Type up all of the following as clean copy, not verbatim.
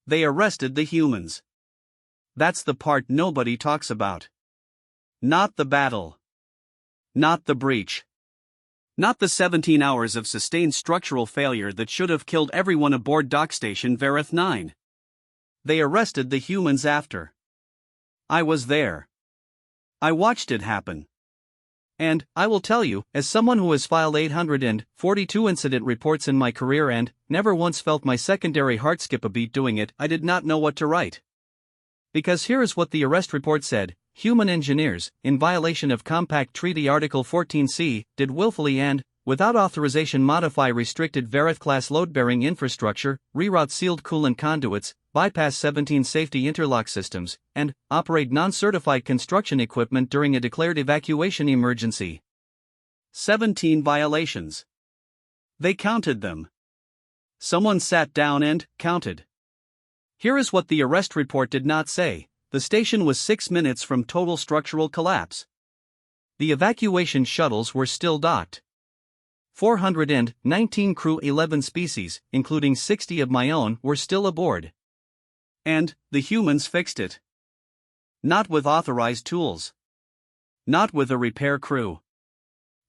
They arrested the humans. That's the part nobody talks about. Not the battle. Not the breach. Not the 17 hours of sustained structural failure that should have killed everyone aboard dock station Vareth 9. They arrested the humans after. I was there. I watched it happen. And, I will tell you, as someone who has filed 842 incident reports in my career and never once felt my secondary heart skip a beat doing it, I did not know what to write. Because here is what the arrest report said: human engineers, in violation of Compact Treaty Article 14C, did willfully and, without authorization, modify restricted Vareth-class load-bearing infrastructure, reroute sealed coolant conduits, bypass 17 safety interlock systems, and operate non-certified construction equipment during a declared evacuation emergency. 17 violations. They counted them. Someone sat down and counted. Here is what the arrest report did not say: the station was 6 minutes from total structural collapse. The evacuation shuttles were still docked. 419 crew, 11 species, including 60 of my own, were still aboard. And the humans fixed it. Not with authorized tools. Not with a repair crew.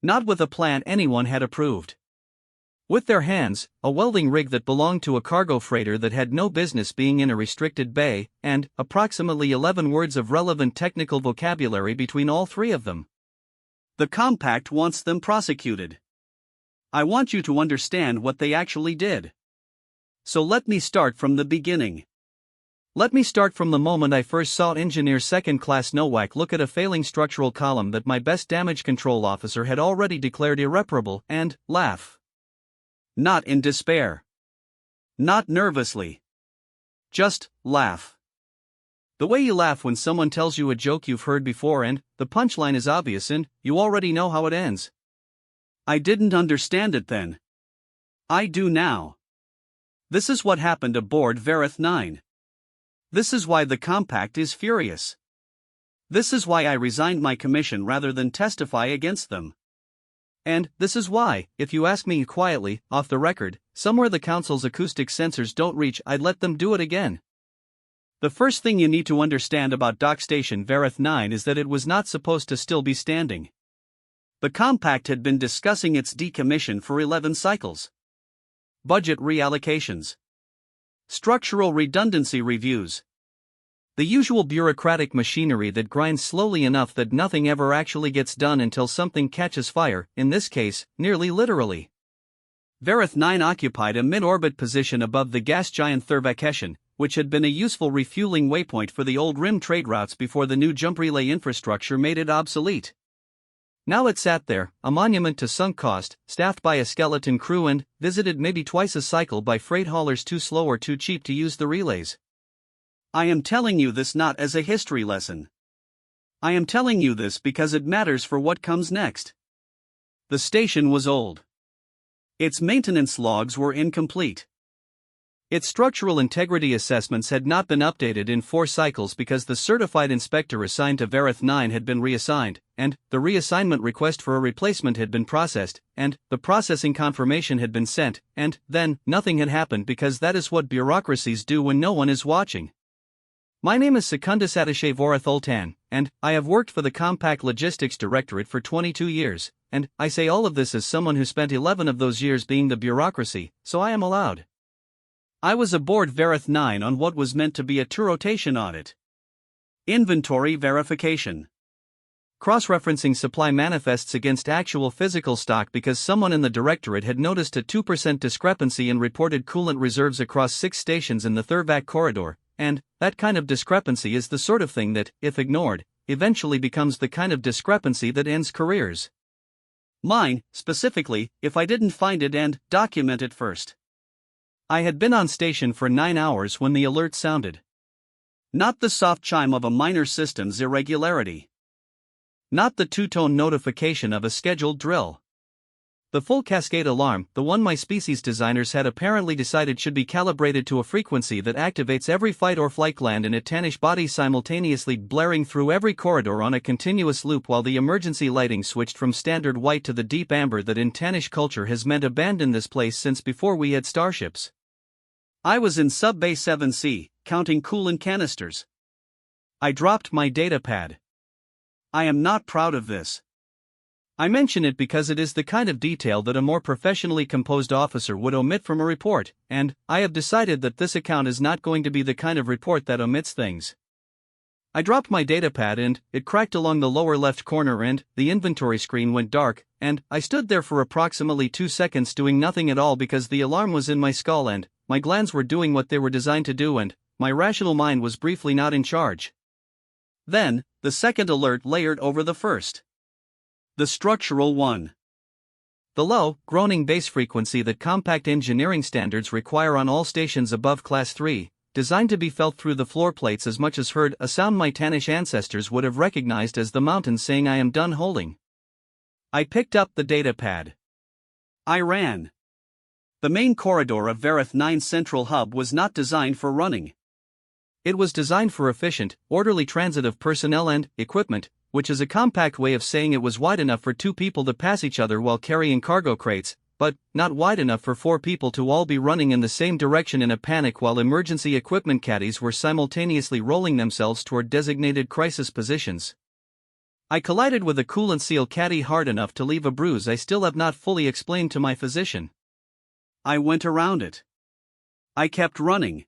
Not with a plan anyone had approved. With their hands, a welding rig that belonged to a cargo freighter that had no business being in a restricted bay, and approximately 11 words of relevant technical vocabulary between all three of them. The Compact wants them prosecuted. I want you to understand what they actually did. So let me start from the beginning. Let me start from the moment I first saw Engineer Second Class Nowak look at a failing structural column that my best damage control officer had already declared irreparable, and laugh. Not in despair. Not nervously. Just laugh. The way you laugh when someone tells you a joke you've heard before and the punchline is obvious and you already know how it ends. I didn't understand it then. I do now. This is what happened aboard Vareth 9. This is why the Compact is furious. This is why I resigned my commission rather than testify against them. And this is why, if you ask me quietly, off the record, somewhere the Council's acoustic sensors don't reach, I'd let them do it again. The first thing you need to understand about Dock Station Vareth 9 is that it was not supposed to still be standing. The Compact had been discussing its decommission for 11 cycles. Budget reallocations. Structural redundancy reviews. The usual bureaucratic machinery that grinds slowly enough that nothing ever actually gets done until something catches fire, in this case, nearly literally. Vareth 9 occupied a mid-orbit position above the gas giant Thurvakeshan, which had been a useful refueling waypoint for the old rim trade routes before the new jump relay infrastructure made it obsolete. Now it sat there, a monument to sunk cost, staffed by a skeleton crew and visited maybe twice a cycle by freight haulers too slow or too cheap to use the relays. I am telling you this not as a history lesson. I am telling you this because it matters for what comes next. The station was old. Its maintenance logs were incomplete. Its structural integrity assessments had not been updated in 4 cycles because the certified inspector assigned to Vareth 9 had been reassigned, and the reassignment request for a replacement had been processed, and the processing confirmation had been sent, and then nothing had happened because that is what bureaucracies do when no one is watching. My name is Secundus Attaché Vorath Ultan, and I have worked for the Compact Logistics Directorate for 22 years, and I say all of this as someone who spent 11 of those years being the bureaucracy, so I am allowed. I was aboard Vareth 9 on what was meant to be a 2-rotation audit. Inventory verification. Cross-referencing supply manifests against actual physical stock because someone in the directorate had noticed a 2% discrepancy in reported coolant reserves across 6 stations in the Thurvak corridor, and that kind of discrepancy is the sort of thing that, if ignored, eventually becomes the kind of discrepancy that ends careers. Mine, specifically, if I didn't find it and document it first. I had been on station for 9 hours when the alert sounded. Not the soft chime of a minor system's irregularity. Not the 2-tone notification of a scheduled drill. The full cascade alarm, the one my species designers had apparently decided should be calibrated to a frequency that activates every fight or flight gland in a tannish body simultaneously blaring through every corridor on a continuous loop while the emergency lighting switched from standard white to the deep amber that in tannish culture has meant abandon this place since before we had starships. I was in Sub-Bay 7C, counting coolant canisters. I dropped my datapad. I am not proud of this. I mention it because it is the kind of detail that a more professionally composed officer would omit from a report, and I have decided that this account is not going to be the kind of report that omits things. I dropped my datapad and it cracked along the lower left corner and the inventory screen went dark, and I stood there for approximately 2 seconds doing nothing at all because the alarm was in my skull and my glands were doing what they were designed to do and my rational mind was briefly not in charge. Then, the second alert layered over the first. The structural one. The low, groaning bass frequency that compact engineering standards require on all stations above Class 3, designed to be felt through the floor plates as much as heard, a sound my Tannish ancestors would have recognized as the mountain saying I am done holding. I picked up the datapad. I ran. The main corridor of Vareth 9 Central Hub was not designed for running. It was designed for efficient, orderly transit of personnel and equipment, which is a compact way of saying it was wide enough for 2 people to pass each other while carrying cargo crates, but not wide enough for 4 people to all be running in the same direction in a panic while emergency equipment caddies were simultaneously rolling themselves toward designated crisis positions. I collided with a coolant seal caddy hard enough to leave a bruise I still have not fully explained to my physician. I went around it. I kept running.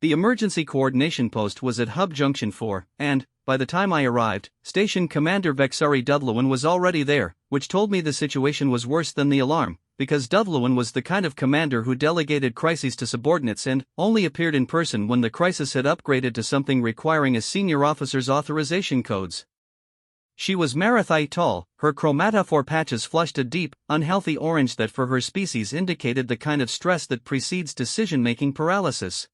The emergency coordination post was at Hub Junction 4, and, by the time I arrived, Station Commander Vexari Dudlewin was already there, which told me the situation was worse than the alarm, because Dudlewin was the kind of commander who delegated crises to subordinates and only appeared in person when the crisis had upgraded to something requiring a senior officer's authorization codes. She was marathai tall, her chromatophore patches flushed a deep, unhealthy orange that for her species indicated the kind of stress that precedes decision-making paralysis.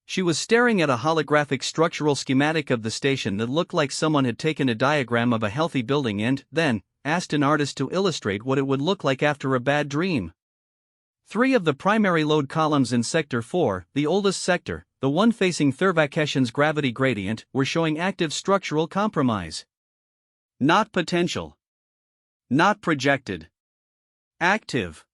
She was staring at a holographic structural schematic of the station that looked like someone had taken a diagram of a healthy building and, then, asked an artist to illustrate what it would look like after a bad dream. 3 of the primary load columns in Sector 4, the oldest sector, the one facing Thurvakeshan's gravity gradient, were showing active structural compromise. Not potential. Not projected. Active.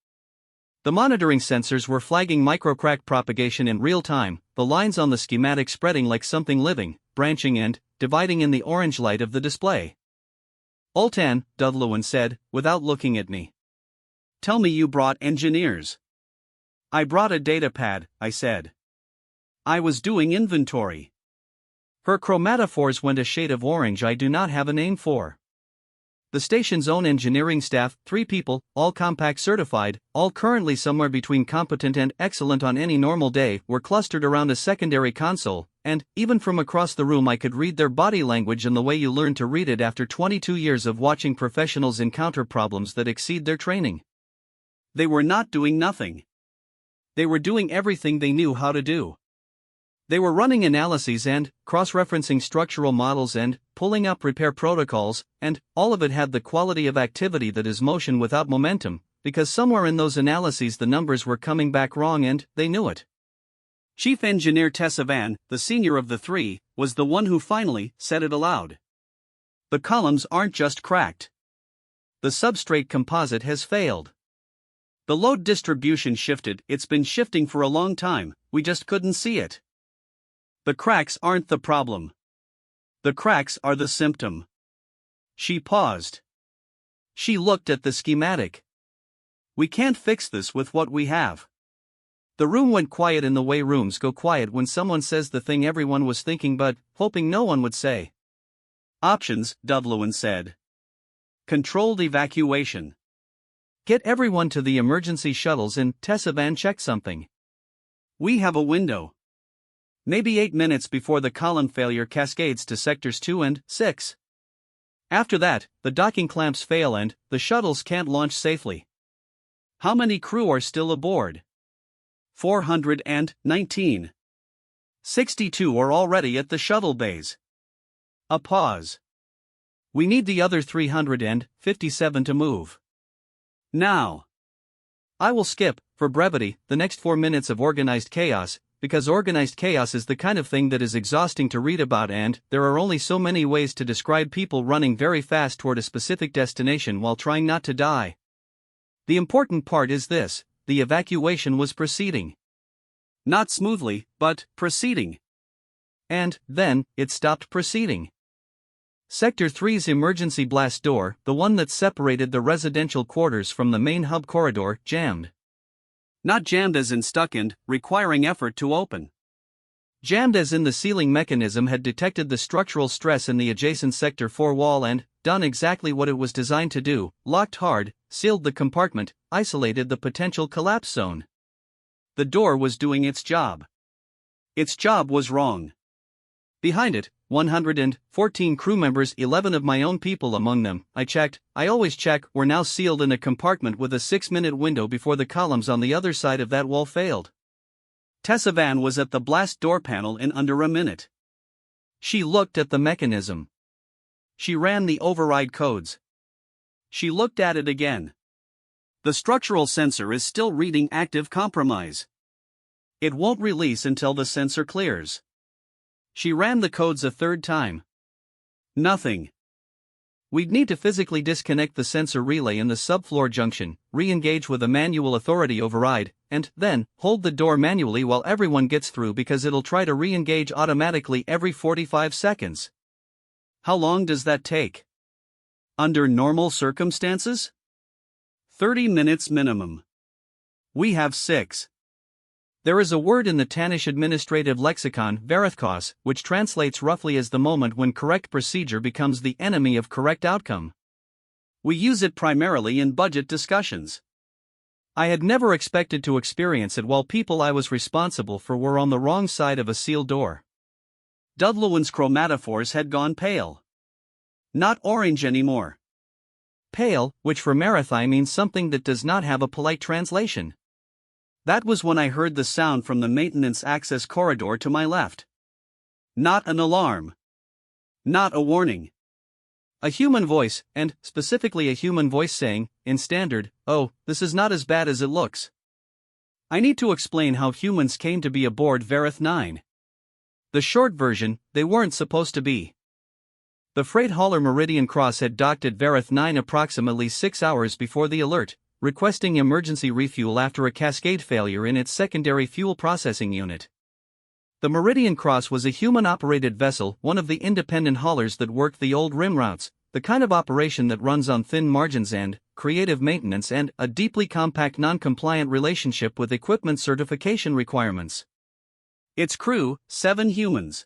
The monitoring sensors were flagging microcrack propagation in real time, the lines on the schematic spreading like something living, branching and dividing in the orange light of the display. Ultan, Dudlewin said, without looking at me. Tell me you brought engineers. I brought a datapad, I said. I was doing inventory. Her chromatophores went a shade of orange I do not have a name for. The station's own engineering staff, 3 people, all compact certified, all currently somewhere between competent and excellent on any normal day, were clustered around a secondary console, and, even from across the room I could read their body language in the way you learn to read it after 22 years of watching professionals encounter problems that exceed their training. They were not doing nothing. They were doing everything they knew how to do. They were running analyses and cross-referencing structural models and pulling up repair protocols, and all of it had the quality of activity that is motion without momentum, because somewhere in those analyses the numbers were coming back wrong and they knew it. Chief Engineer Tessa Van, the senior of the 3, was the one who finally said it aloud. The columns aren't just cracked. The substrate composite has failed. The load distribution shifted, it's been shifting for a long time, we just couldn't see it. The cracks aren't the problem. The cracks are the symptom. She paused. She looked at the schematic. We can't fix this with what we have. The room went quiet in the way rooms go quiet when someone says the thing everyone was thinking but hoping no one would say. Options, Dudlewin said. Controlled evacuation. Get everyone to the emergency shuttles and Tessa Van check something. We have a window. Maybe 8 minutes before the column failure cascades to sectors 2 and 6. After that, the docking clamps fail and the shuttles can't launch safely. How many crew are still aboard? 419. 62 are already at the shuttle bays. A pause. We need the other 357 to move. Now. I will skip, for brevity, the next 4 minutes of organized chaos, because organized chaos is the kind of thing that is exhausting to read about and there are only so many ways to describe people running very fast toward a specific destination while trying not to die. The important part is this: the evacuation was proceeding. Not smoothly, but proceeding. And then, it stopped proceeding. Sector 3's emergency blast door, the one that separated the residential quarters from the main hub corridor, jammed. Not jammed as in stuck and requiring effort to open. Jammed as in the sealing mechanism had detected the structural stress in the adjacent Sector 4 wall and done exactly what it was designed to do, locked hard, sealed the compartment, isolated the potential collapse zone. The door was doing its job. Its job was wrong. Behind it, 114 crew members, 11 of my own people among them, I always check, were now sealed in a compartment with a 6-minute window before the columns on the other side of that wall failed. Tessa Van was at the blast door panel in under a minute. She looked at the mechanism. She ran the override codes. She looked at it again. The structural sensor is still reading active compromise. It won't release until the sensor clears. She ran the codes a third time. Nothing. We'd need to physically disconnect the sensor relay in the subfloor junction, re-engage with a manual authority override, and then hold the door manually while everyone gets through because it'll try to re-engage automatically every 45 seconds. How long does that take? Under normal circumstances? 30 minutes minimum. We have 6. There is a word in the Tannish administrative lexicon, verithkos, which translates roughly as the moment when correct procedure becomes the enemy of correct outcome. We use it primarily in budget discussions. I had never expected to experience it while people I was responsible for were on the wrong side of a sealed door. Dudlowin's chromatophores had gone pale. Not orange anymore. Pale, which for Marathi means something that does not have a polite translation. That was when I heard the sound from the maintenance access corridor to my left. Not an alarm. Not a warning. A human voice, and specifically a human voice saying, in standard, "Oh, this is not as bad as it looks." I need to explain how humans came to be aboard Verith 9. The short version, they weren't supposed to be. The freight hauler Meridian Cross had docked at Verith 9 approximately 6 hours before the alert, requesting emergency refuel after a cascade failure in its secondary fuel processing unit. The Meridian Cross was a human-operated vessel, one of the independent haulers that worked the old rim routes, the kind of operation that runs on thin margins and creative maintenance and a deeply compact non-compliant relationship with equipment certification requirements. Its crew, 7 humans.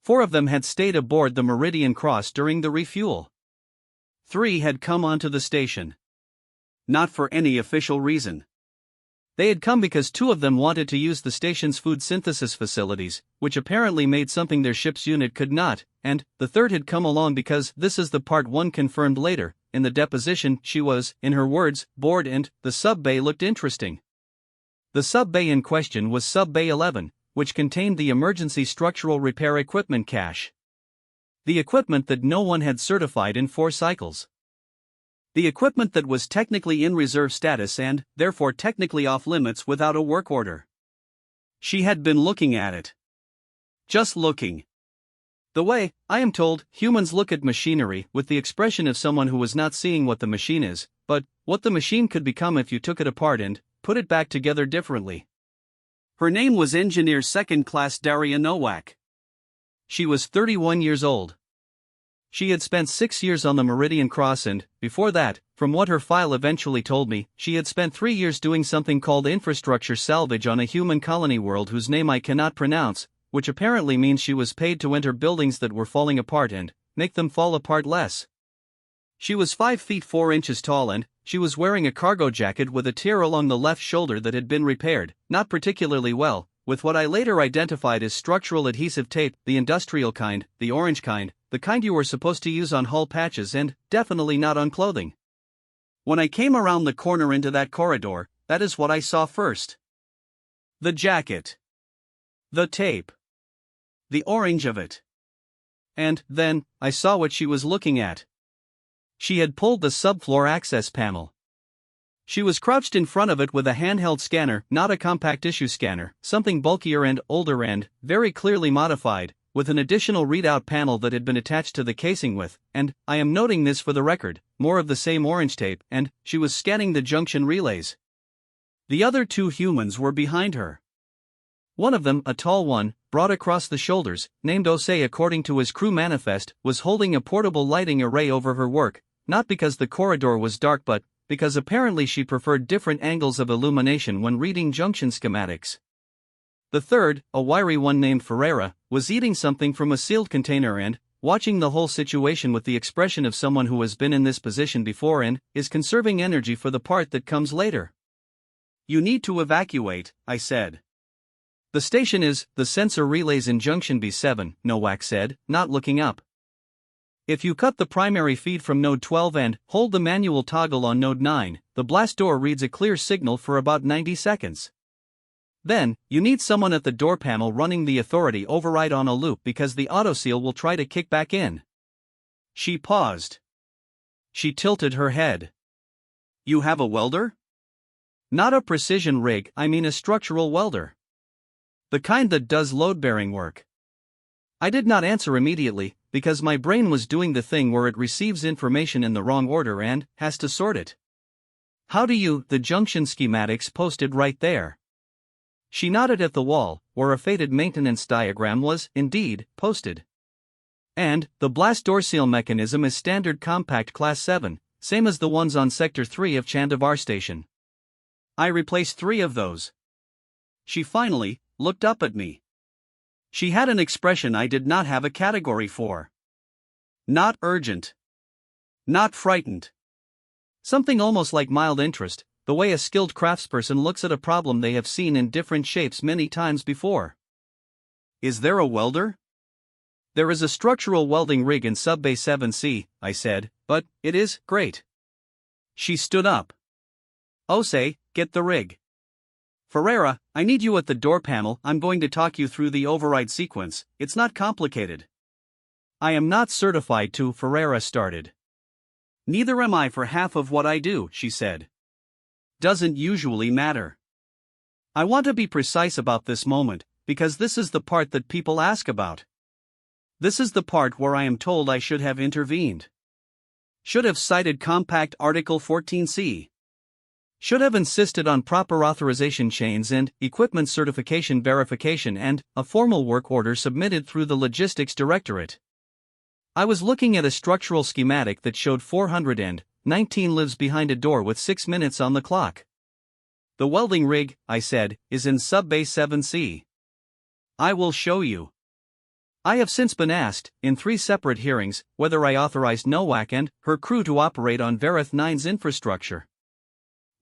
4 of them had stayed aboard the Meridian Cross during the refuel. 3 had come onto the station. Not for any official reason. They had come because 2 of them wanted to use the station's food synthesis facilities, which apparently made something their ship's unit could not, and the 3rd had come along because this is the part 1 confirmed later. In the deposition, she was, in her words, bored and the sub-bay looked interesting. The sub-bay in question was Sub-Bay 11, which contained the emergency structural repair equipment cache. The equipment that no one had certified in 4 cycles. The equipment that was technically in reserve status and, therefore technically off limits without a work order. She had been looking at it. Just looking. The way, I am told, humans look at machinery with the expression of someone who was not seeing what the machine is, but what the machine could become if you took it apart and put it back together differently. Her name was Engineer 2nd Class Daria Nowak. She was 31 years old. She had spent 6 years on the Meridian Cross and, before that, from what her file eventually told me, she had spent 3 years doing something called infrastructure salvage on a human colony world whose name I cannot pronounce, which apparently means she was paid to enter buildings that were falling apart and make them fall apart less. She was 5 feet 4 inches tall and she was wearing a cargo jacket with a tear along the left shoulder that had been repaired, not particularly well, with what I later identified as structural adhesive tape, the industrial kind, the orange kind, the kind you were supposed to use on hull patches and definitely not on clothing. When I came around the corner into that corridor, that is what I saw first. The jacket. The tape. The orange of it. And then, I saw what she was looking at. She had pulled the subfloor access panel. She was crouched in front of it with a handheld scanner, not a compact issue scanner, something bulkier and older and very clearly modified, with an additional readout panel that had been attached to the casing with, and, I am noting this for the record, more of the same orange tape, and she was scanning the junction relays. The other 2 humans were behind her. One of them, a tall one, broad across the shoulders, named Osei according to his crew manifest, was holding a portable lighting array over her work, not because the corridor was dark but because apparently she preferred different angles of illumination when reading junction schematics. The third, a wiry one named Ferreira, was eating something from a sealed container and watching the whole situation with the expression of someone who has been in this position before and is conserving energy for the part that comes later. "You need to evacuate," I said. "The station is the sensor relays in junction B7, Nowak said, not looking up. If you cut the primary feed from node 12 and hold the manual toggle on node 9, the blast door reads a clear signal for about 90 seconds. Then, you need someone at the door panel running the authority override on a loop because the autoseal will try to kick back in." She paused. She tilted her head. "You have a welder?" "Not a precision rig, I mean a structural welder. The kind that does load-bearing work." I did not answer immediately, because my brain was doing the thing where it receives information in the wrong order and has to sort it. "How do you, the junction schematics posted right there." She nodded at the wall, where a faded maintenance diagram was, indeed, posted. "And, the blast door seal mechanism is standard compact class 7, same as the ones on Sector 3 of Chandivar Station. I replaced 3 of those." She finally looked up at me. She had an expression I did not have a category for. Not urgent. Not frightened. Something almost like mild interest, the way a skilled craftsperson looks at a problem they have seen in different shapes many times before. "Is there a welder?" "There is a structural welding rig in Subbay 7C, I said, "but it is great." She stood up. "Osei, get the rig. Ferreira, I need you at the door panel. I'm going to talk you through the override sequence. It's not complicated." "I am not certified to," Ferreira started. "Neither am I for half of what I do," she said. "Doesn't usually matter. I want to be precise about this moment, because this is the part that people ask about. This is the part where I am told I should have intervened. Should have cited Compact Article 14C. Should have insisted on proper authorization chains and equipment certification verification and a formal work order submitted through the Logistics Directorate. I was looking at a structural schematic that showed 419 lives behind a door with 6 minutes on the clock. "The welding rig," I said, "is in Subbay 7C. I will show you." I have since been asked, in 3 separate hearings, whether I authorized Nowak and her crew to operate on Verith 9's infrastructure.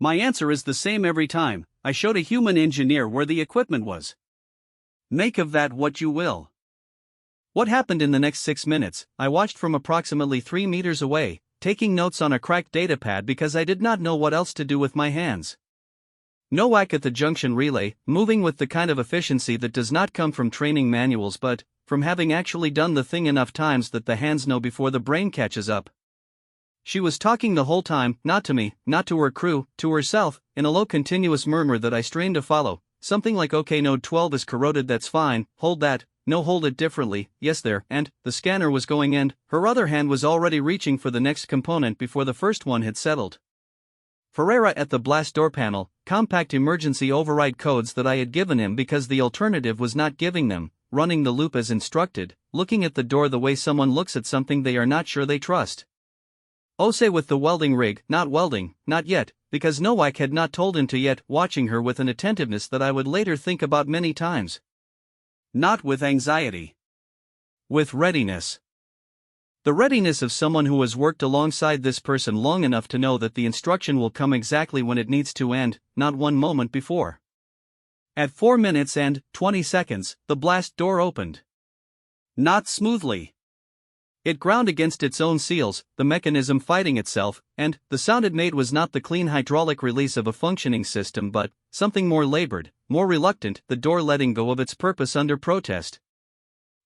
My answer is the same every time: I showed a human engineer where the equipment was. Make of that what you will. What happened in the next 6 minutes, I watched from approximately 3 meters away, taking notes on a cracked datapad because I did not know what else to do with my hands. Nowak at the junction relay, moving with the kind of efficiency that does not come from training manuals but from having actually done the thing enough times that the hands know before the brain catches up. She was talking the whole time, not to me, not to her crew, to herself, in a low continuous murmur that I strained to follow, something like "Okay, node 12 is corroded, that's fine, hold that, no, hold it differently, yes there," and the scanner was going and her other hand was already reaching for the next component before the first one had settled. Ferreira at the blast door panel, compact emergency override codes that I had given him because the alternative was not giving them, running the loop as instructed, looking at the door the way someone looks at something they are not sure they trust. Osei with the welding rig, not welding, not yet, because Nowak had not told him to yet, watching her with an attentiveness that I would later think about many times. Not with anxiety. With readiness. The readiness of someone who has worked alongside this person long enough to know that the instruction will come exactly when it needs to and not 1 moment before. At 4 minutes and 20 seconds, the blast door opened. Not smoothly. It ground against its own seals, the mechanism fighting itself, and the sound it made was not the clean hydraulic release of a functioning system but something more labored, more reluctant, the door letting go of its purpose under protest.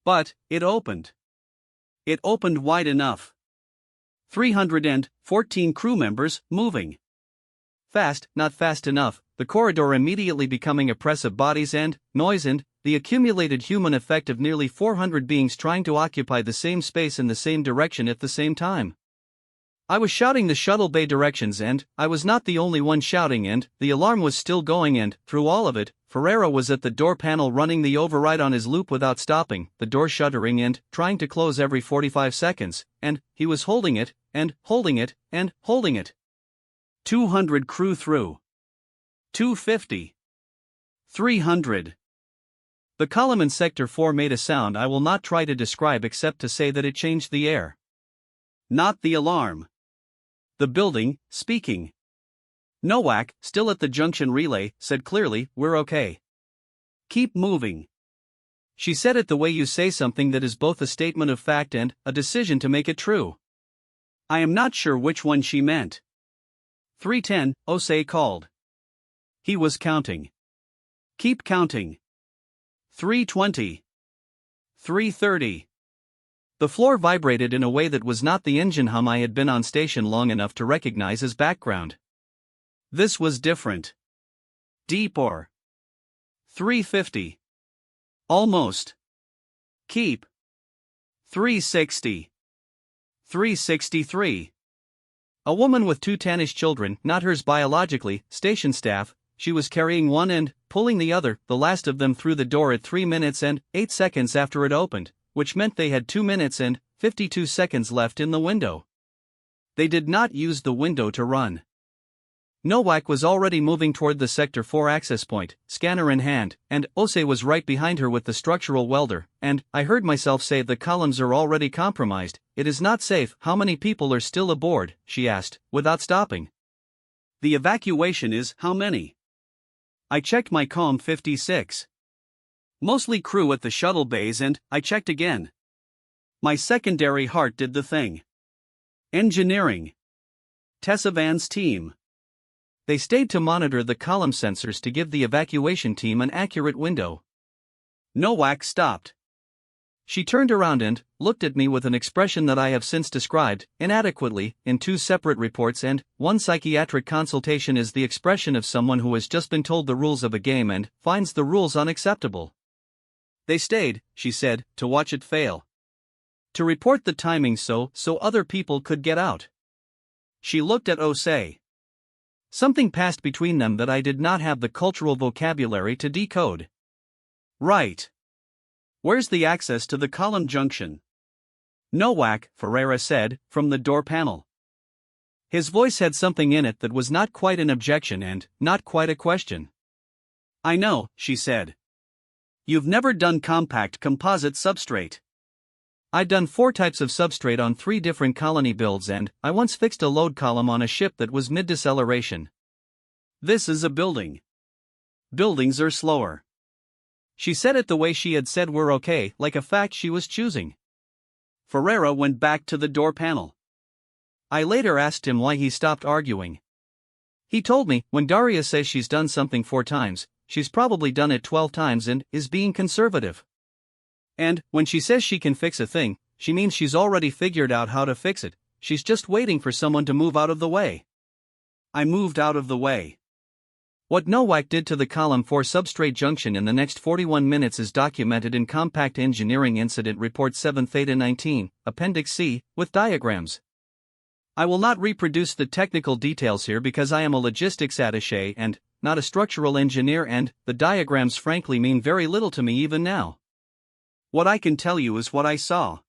But it opened. It opened wide enough. 314 crew members moving. Fast, not fast enough, the corridor immediately becoming a press of bodies and noise and the accumulated human effect of nearly 400 beings trying to occupy the same space in the same direction at the same time. I was shouting the shuttle bay directions, and I was not the only one shouting, and the alarm was still going, and through all of it, Ferreira was at the door panel running the override on his loop without stopping, the door shuttering and trying to close every 45 seconds, and he was holding it, and holding it, and holding it. 200 crew through. 250. 300. The column in Sector 4 made a sound I will not try to describe except to say that it changed the air. Not the alarm. The building, speaking. Nowak, still at the junction relay, said clearly, "We're okay. Keep moving." She said it the way you say something that is both a statement of fact and a decision to make it true. I am not sure which one she meant. 310, Osei called. He was counting. Keep counting. 320. 330. The floor vibrated in a way that was not the engine hum I had been on station long enough to recognize as background. This was different. Deeper. 350. Almost. Keep. 360. 363. A woman with 2 tannish children, not hers biologically, station staff, she was carrying one and pulling the other, the last of them through the door at 3 minutes and 8 seconds after it opened, which meant they had 2 minutes and 52 seconds left in the window. They did not use the window to run. Nowak was already moving toward the Sector 4 access point, scanner in hand, and Osei was right behind her with the structural welder, and I heard myself say, "The columns are already compromised, it is not safe." "How many people are still aboard?" she asked, without stopping. "The evacuation is how many?" I checked my comm. 56. Mostly crew at the shuttle bays, and I checked again. My secondary heart did the thing. Engineering. Tessa Van's team. They stayed to monitor the column sensors to give the evacuation team an accurate window. Nowak stopped. She turned around and looked at me with an expression that I have since described, inadequately, in 2 separate reports, and one psychiatric consultation is the expression of someone who has just been told the rules of a game and finds the rules unacceptable. "They stayed," she said, "to watch it fail. To report the timing so other people could get out." She looked at Osei. Something passed between them that I did not have the cultural vocabulary to decode. "Right. Where's the access to the column junction?" "Nowak," Ferreira said, from the door panel. His voice had something in it that was not quite an objection and not quite a question. "I know," she said. "You've never done compact composite substrate." "I'd done 4 types of substrate on 3 different colony builds, and I once fixed a load column on a ship that was mid-deceleration." "This is a building. Buildings are slower." She said it the way she had said "we're okay," like a fact she was choosing. Ferreira went back to the door panel. I later asked him why he stopped arguing. He told me, "When Daria says she's done something 4 times, she's probably done it 12 times and is being conservative. And when she says she can fix a thing, she means she's already figured out how to fix it, she's just waiting for someone to move out of the way." I moved out of the way. What Nowak did to the column 4 substrate junction in the next 41 minutes is documented in Compact Engineering Incident Report 7 Theta 19, Appendix C, with diagrams. I will not reproduce the technical details here because I am a logistics attaché and not a structural engineer, and the diagrams frankly mean very little to me even now. What I can tell you is what I saw.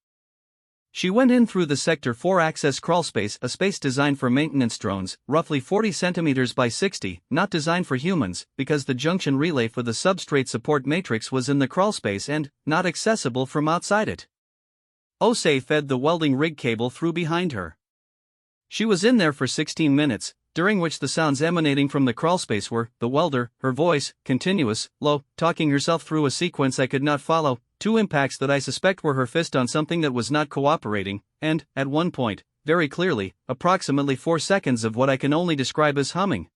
She went in through the Sector 4 access crawlspace, a space designed for maintenance drones, roughly 40 centimeters by 60, not designed for humans, because the junction relay for the substrate support matrix was in the crawlspace and not accessible from outside it. Osei fed the welding rig cable through behind her. She was in there for 16 minutes, during which the sounds emanating from the crawlspace were the welder, her voice, continuous, low, talking herself through a sequence I could not follow, 2 impacts that I suspect were her fist on something that was not cooperating, and, at one point, very clearly, approximately 4 seconds of what I can only describe as humming.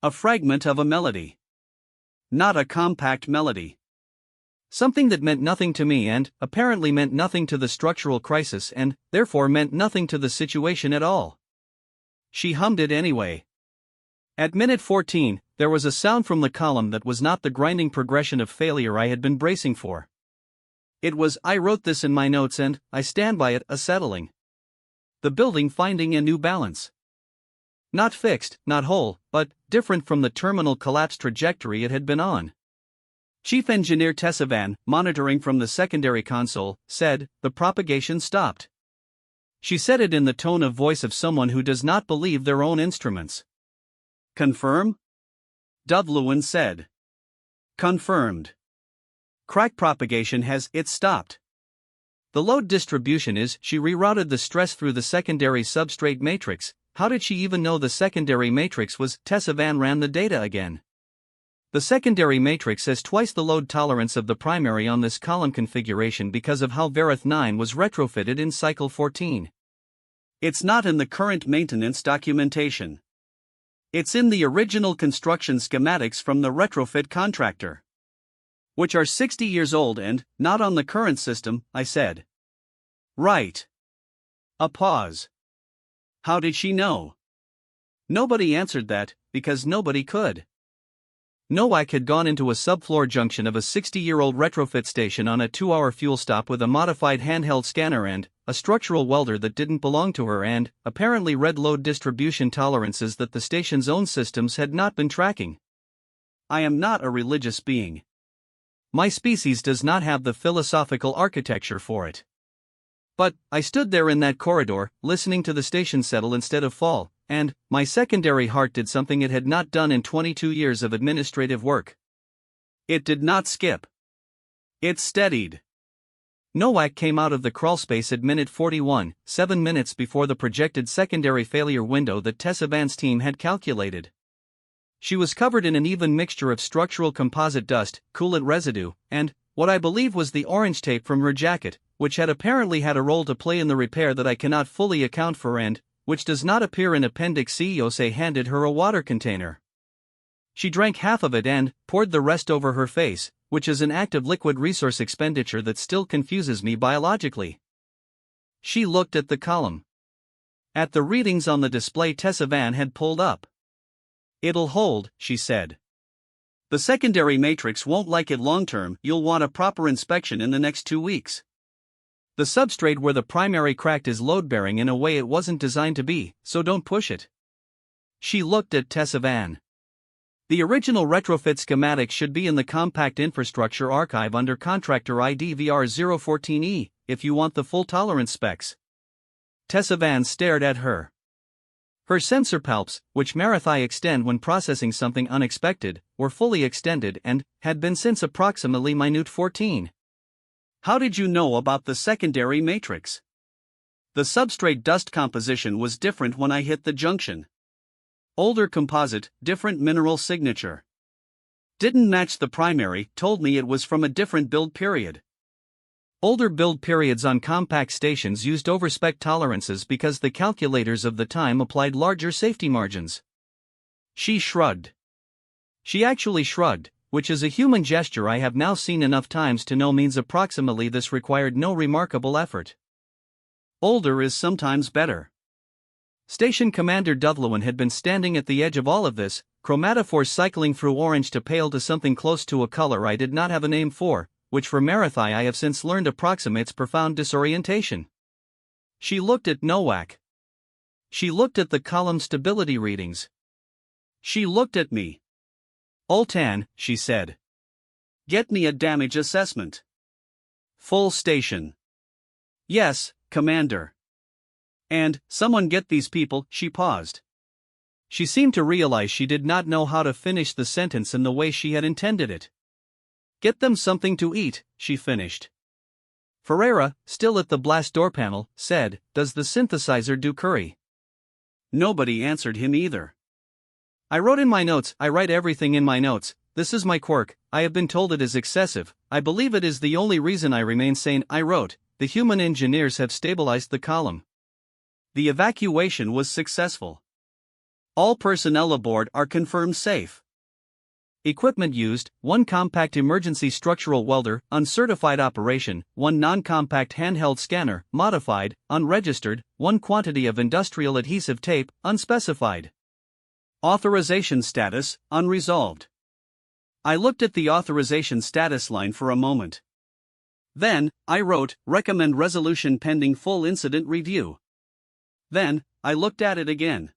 A fragment of a melody. Not a compact melody. Something that meant nothing to me and, apparently meant nothing to the structural crisis and, therefore meant nothing to the situation at all. She hummed it anyway. At minute 14, there was a sound from the column that was not the grinding progression of failure I had been bracing for. It was, I wrote this in my notes and I stand by it, acetylene. the building finding a new balance. Not fixed, not whole, but different from the terminal collapse trajectory it had been on. Chief Engineer Tessa Van, monitoring from the secondary console, said, "The propagation stopped." She said it in the tone of voice of someone who does not believe their own instruments. "Confirm?" Dovlewin said. "Confirmed. Crack propagation has stopped. The load distribution is." She rerouted the stress through the secondary substrate matrix. How did she even know the secondary matrix was? Tessa Van ran the data again. The secondary matrix has twice the load tolerance of the primary on this column configuration because of how Verith 9 was retrofitted in cycle 14. It's not in the current maintenance documentation. It's in the original construction schematics from the retrofit contractor, which are 60 years old and not on the current system, I said. Right. A pause. How did she know? Nobody answered that, because nobody could. Nowak had gone into a subfloor junction of a 60-year-old retrofit station on a 2-hour fuel stop with a modified handheld scanner and a structural welder that didn't belong to her and apparently read load distribution tolerances that the station's own systems had not been tracking. I am not a religious being. My species does not have the philosophical architecture for it. But I stood there in that corridor, listening to the station settle instead of fall, and my secondary heart did something it had not done in 22 years of administrative work. It did not skip. It steadied. Nowak came out of the crawlspace at minute 41, 7 minutes before the projected secondary failure window that Tessa Van's team had calculated. She was covered in an even mixture of structural composite dust, coolant residue, and what I believe was the orange tape from her jacket, which had apparently had a role to play in the repair that I cannot fully account for and which does not appear in Appendix C. Yosei handed her a water container. She drank half of it and poured the rest over her face, which is an act of liquid resource expenditure that still confuses me biologically. She looked at the column. At the readings on the display Tessa Van had pulled up. "It'll hold," she said. "The secondary matrix won't like it long-term. You'll want a proper inspection in the next 2 weeks. The substrate where the primary cracked is load-bearing in a way it wasn't designed to be, so don't push it." She looked at Tessa Van. "The original retrofit schematic should be in the Compact Infrastructure Archive under Contractor ID VR014E, if you want the full tolerance specs." Tessa Van stared at her. Her sensor palps, which Marathai extend when processing something unexpected, were fully extended and had been since approximately minute 14. "How did you know about the secondary matrix?" "The substrate dust composition was different when I hit the junction. Older composite, different mineral signature. Didn't match the primary, told me it was from a different build period. Older build periods on compact stations used overspec tolerances because the calculators of the time applied larger safety margins." She shrugged. She actually shrugged, which is a human gesture I have now seen enough times to know means approximately this required no remarkable effort. Older is sometimes better. Station Commander Dovlewin had been standing at the edge of all of this, chromatophores cycling through orange to pale to something close to a color I did not have a name for, which for Marathai I have since learned approximates profound disorientation. She looked at Nowak. She looked at the column stability readings. She looked at me. "Oltan," she said. "Get me a damage assessment." "Full station." "Yes, Commander." "And, someone get these people." She paused. She seemed to realize she did not know how to finish the sentence in the way she had intended it. "Get them something to eat," she finished. Ferreira, still at the blast door panel, said, "Does the synthesizer do curry?" Nobody answered him either. I wrote in my notes. I write everything in my notes. This is my quirk. I have been told it is excessive. I believe it is the only reason I remain sane. I wrote, "The human engineers have stabilized the column. The evacuation was successful. All personnel aboard are confirmed safe. Equipment used: 1 compact emergency structural welder, uncertified operation; 1 non-compact handheld scanner, modified, unregistered; 1 quantity of industrial adhesive tape, unspecified. Authorization status, unresolved." I looked at the authorization status line for a moment. Then, I wrote, "Recommend resolution pending full incident review." Then, I looked at it again.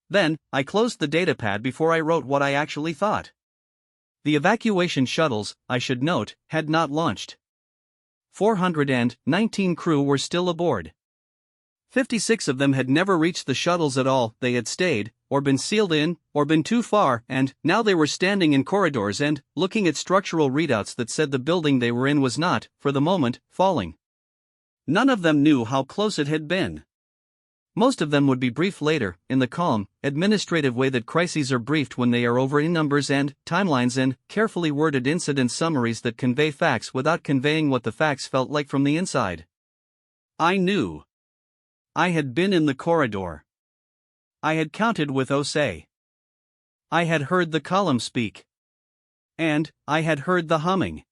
Then, I closed the datapad before I wrote what I actually thought. The evacuation shuttles, I should note, had not launched. 419 crew were still aboard. 56 of them had never reached the shuttles at all. They had stayed, or been sealed in, or been too far, and now they were standing in corridors and looking at structural readouts that said the building they were in was not, for the moment, falling. None of them knew how close it had been. Most of them would be briefed later, in the calm, administrative way that crises are briefed when they are over in numbers and timelines and carefully worded incident summaries that convey facts without conveying what the facts felt like from the inside. I knew. I had been in the corridor. I had counted with Osei. I had heard the column speak. And I had heard the humming.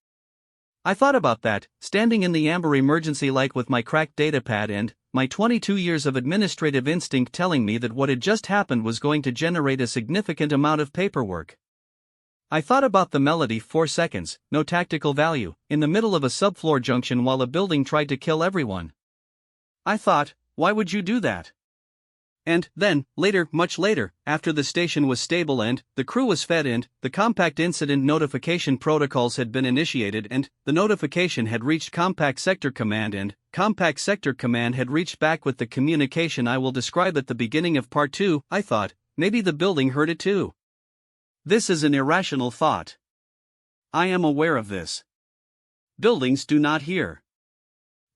I thought about that, standing in the amber emergency light with my cracked datapad and my 22 years of administrative instinct telling me that what had just happened was going to generate a significant amount of paperwork. I thought about the melody 4 seconds, no tactical value, in the middle of a subfloor junction while a building tried to kill everyone. I thought, why would you do that? And then, later, much later, after the station was stable and the crew was fed and the compact incident notification protocols had been initiated and the notification had reached Compact Sector Command and Compact Sector Command had reached back with the communication I will describe at the beginning of Part 2, I thought, maybe the building heard it too. This is an irrational thought. I am aware of this. Buildings do not hear.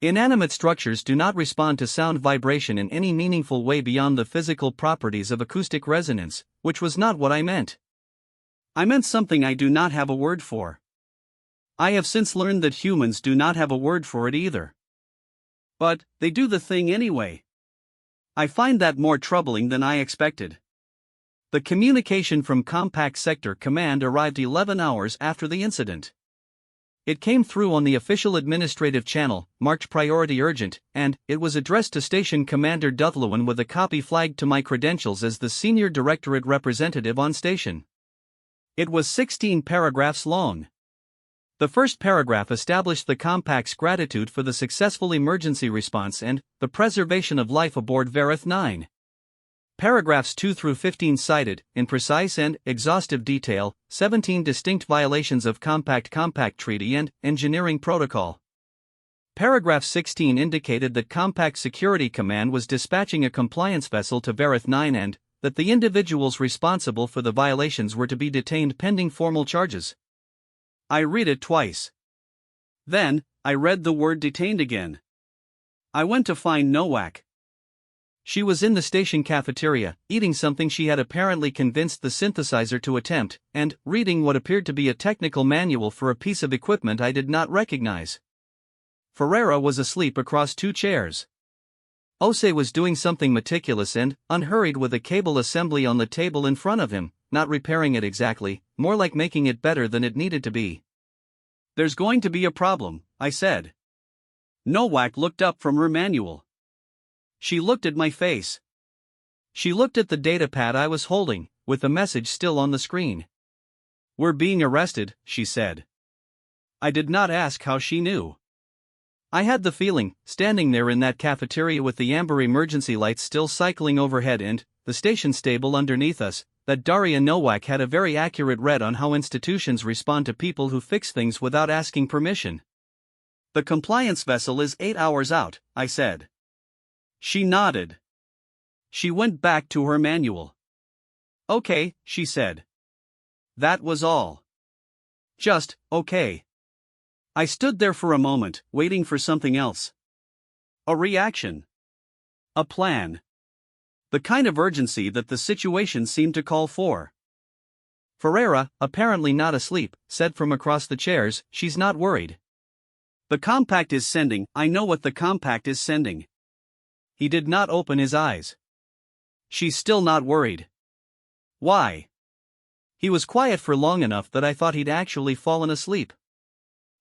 Inanimate structures do not respond to sound vibration in any meaningful way beyond the physical properties of acoustic resonance, which was not what I meant. I meant something I do not have a word for. I have since learned that humans do not have a word for it either. But they do the thing anyway. I find that more troubling than I expected. The communication from Compact Sector Command arrived 11 hours after the incident. It came through on the official administrative channel, marked Priority Urgent, and it was addressed to Station Commander Duthlowen with a copy flagged to my credentials as the Senior Directorate Representative on station. It was 16 paragraphs long. The first paragraph established the Compact's gratitude for the successful emergency response and the preservation of life aboard Vareth 9. Paragraphs 2 through 15 cited, in precise and exhaustive detail, 17 distinct violations of Compact Treaty and engineering protocol. Paragraph 16 indicated that Compact Security Command was dispatching a compliance vessel to Vareth 9 and that the individuals responsible for the violations were to be detained pending formal charges. I read it twice. Then, I read the word detained again. I went to find Nowak. She was in the station cafeteria, eating something she had apparently convinced the synthesizer to attempt, and reading what appeared to be a technical manual for a piece of equipment I did not recognize. Ferreira was asleep across 2 chairs. Osei was doing something meticulous and unhurried with a cable assembly on the table in front of him, not repairing it exactly, more like making it better than it needed to be. There's going to be a problem, I said. Nowak looked up from her manual. She looked at my face. She looked at the datapad I was holding, with the message still on the screen. We're being arrested, she said. I did not ask how she knew. I had the feeling, standing there in that cafeteria with the amber emergency lights still cycling overhead and the station stable underneath us, that Daria Nowak had a very accurate read on how institutions respond to people who fix things without asking permission. The compliance vessel is 8 hours out, I said. She nodded. She went back to her manual. Okay, she said. That was all. Just, okay. I stood there for a moment, waiting for something else. A reaction. A plan. The kind of urgency that the situation seemed to call for. Ferreira, apparently not asleep, said from across the chairs, she's not worried. The Compact is sending, I know what the Compact is sending. He did not open his eyes. She's still not worried. Why? He was quiet for long enough that I thought he'd actually fallen asleep.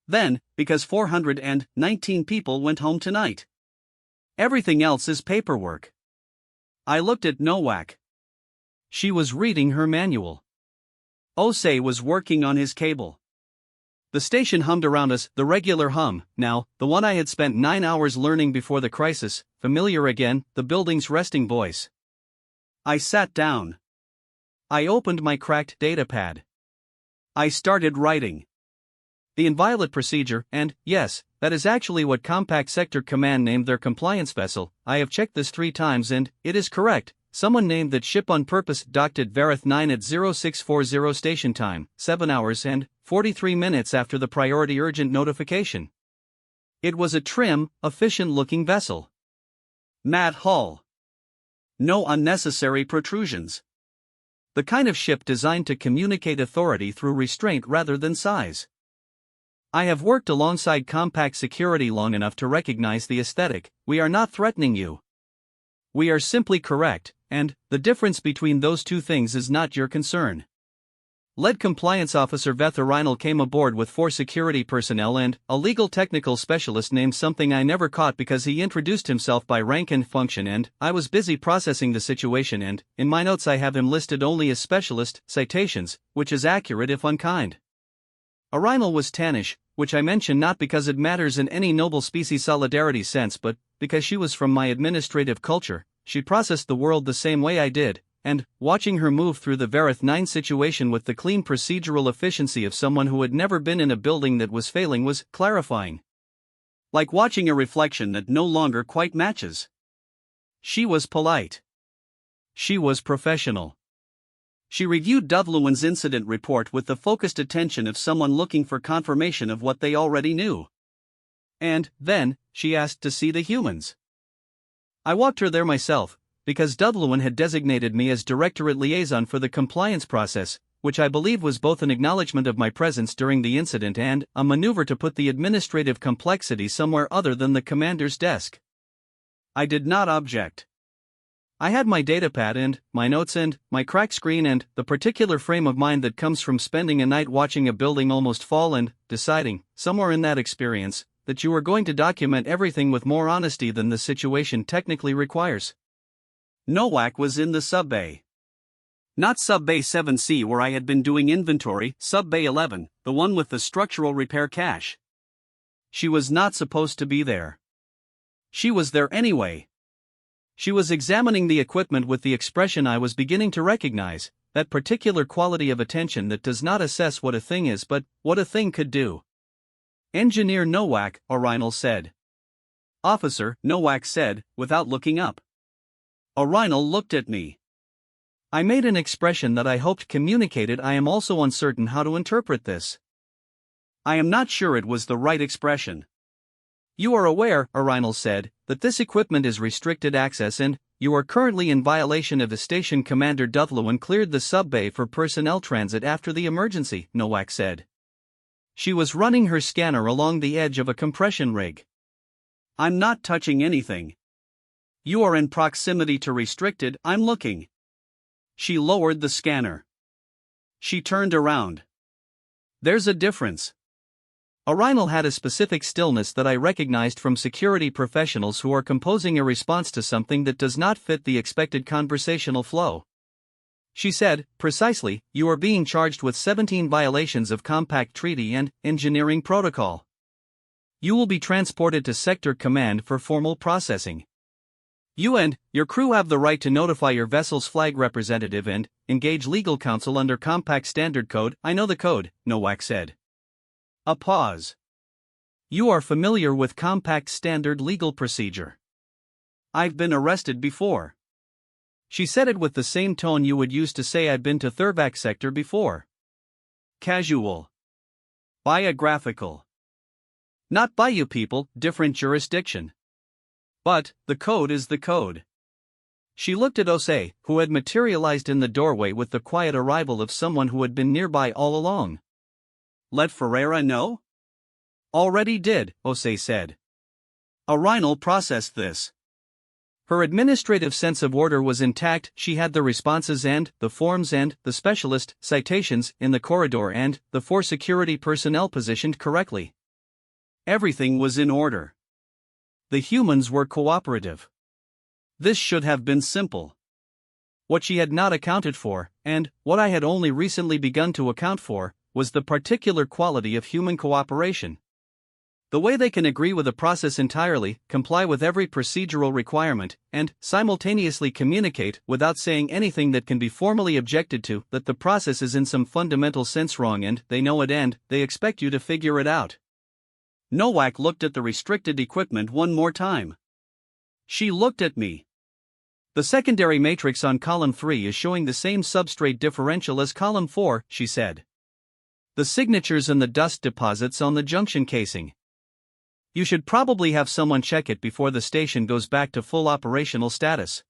Then, because 419 people went home tonight. Everything else is paperwork. I looked at Nowak. She was reading her manual. Osei was working on his cable. The station hummed around us, the regular hum, now, the one I had spent 9 hours learning before the crisis, familiar again, the building's resting voice. I sat down. I opened my cracked datapad. I started writing. The inviolate procedure, and, yes, that is actually what Compact Sector Command named their compliance vessel. I have checked this 3 times and, it is correct. Someone named that ship on purpose, docked at Vareth 9 at 0640 station time, 7 hours and 43 minutes after the priority urgent notification. It was a trim, efficient-looking vessel. Matte hull. No unnecessary protrusions. The kind of ship designed to communicate authority through restraint rather than size. I have worked alongside compact security long enough to recognize the aesthetic. We are not threatening you. We are simply correct, and the difference between those two things is not your concern. Lead Compliance Officer Vetharinal came aboard with 4 security personnel and a legal technical specialist named something I never caught because he introduced himself by rank and function, and I was busy processing the situation, and in my notes I have him listed only as specialist, citations, which is accurate if unkind. Arinal was tannish, which I mention not because it matters in any noble species solidarity sense but because she was from my administrative culture. She processed the world the same way I did, and, watching her move through the Vareth 9 situation with the clean procedural efficiency of someone who had never been in a building that was failing was clarifying. Like watching a reflection that no longer quite matches. She was polite. She was professional. She reviewed Dovluan's incident report with the focused attention of someone looking for confirmation of what they already knew. And, then, she asked to see the humans. I walked her there myself, because Dovluan had designated me as Directorate Liaison for the compliance process, which I believe was both an acknowledgement of my presence during the incident and a maneuver to put the administrative complexity somewhere other than the commander's desk. I did not object. I had my datapad and my notes and my crack screen and the particular frame of mind that comes from spending a night watching a building almost fall and deciding, somewhere in that experience, that you are going to document everything with more honesty than the situation technically requires. Nowak was in the subbay. Not subbay 7C where I had been doing inventory, subbay 11, the one with the structural repair cache. She was not supposed to be there. She was there anyway. She was examining the equipment with the expression I was beginning to recognize, that particular quality of attention that does not assess what a thing is but what a thing could do. Engineer Nowak, Arinal said. Officer, Nowak said, without looking up. Arinal looked at me. I made an expression that I hoped communicated I am also uncertain how to interpret this. I am not sure it was the right expression. You are aware, Arinal said, that this equipment is restricted access and you are currently in violation of the station commander. Dovluan cleared the subbay for personnel transit after the emergency, Nowak said. She was running her scanner along the edge of a compression rig. I'm not touching anything. You are in proximity to restricted, I'm looking. She lowered the scanner. She turned around. There's a difference. Arinal had a specific stillness that I recognized from security professionals who are composing a response to something that does not fit the expected conversational flow. She said, precisely, you are being charged with 17 violations of Compact Treaty and Engineering Protocol. You will be transported to Sector Command for formal processing. You and your crew have the right to notify your vessel's flag representative and engage legal counsel under Compact Standard Code. I know the code, Nowak said. A pause. You are familiar with Compact Standard Legal Procedure. I've been arrested before. She said it with the same tone you would use to say I'd been to Thurvac Sector before. Casual. Biographical. Not by you people, different jurisdiction. But, the code is the code. She looked at Osei, who had materialized in the doorway with the quiet arrival of someone who had been nearby all along. Let Ferreira know? Already did, Osei said. Arinal processed this. Her administrative sense of order was intact. She had the responses and the forms and the specialist citations in the corridor and the 4 security personnel positioned correctly. Everything was in order. The humans were cooperative. This should have been simple. What she had not accounted for, and what I had only recently begun to account for, was the particular quality of human cooperation. The way they can agree with a process entirely, comply with every procedural requirement, and simultaneously communicate without saying anything that can be formally objected to, that the process is in some fundamental sense wrong and they know it and they expect you to figure it out. Nowak looked at the restricted equipment one more time. She looked at me. The secondary matrix on column 3 is showing the same substrate differential as column 4, she said. The signatures and the dust deposits on the junction casing. You should probably have someone check it before the station goes back to full operational status.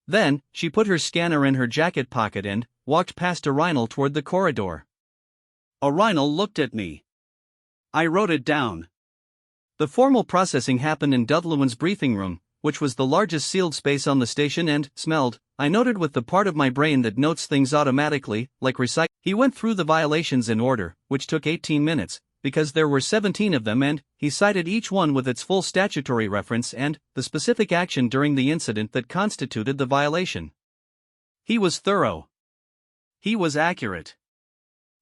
Then, she put her scanner in her jacket pocket and walked past Orinal toward the corridor. Orinal looked at me. I wrote it down. The formal processing happened in Dudlewin's briefing room, which was the largest sealed space on the station, and smelled, I noted with the part of my brain that notes things automatically, like recycle. He went through the violations in order, which took 18 minutes, because there were 17 of them, and he cited each one with its full statutory reference and the specific action during the incident that constituted the violation. He was thorough. He was accurate.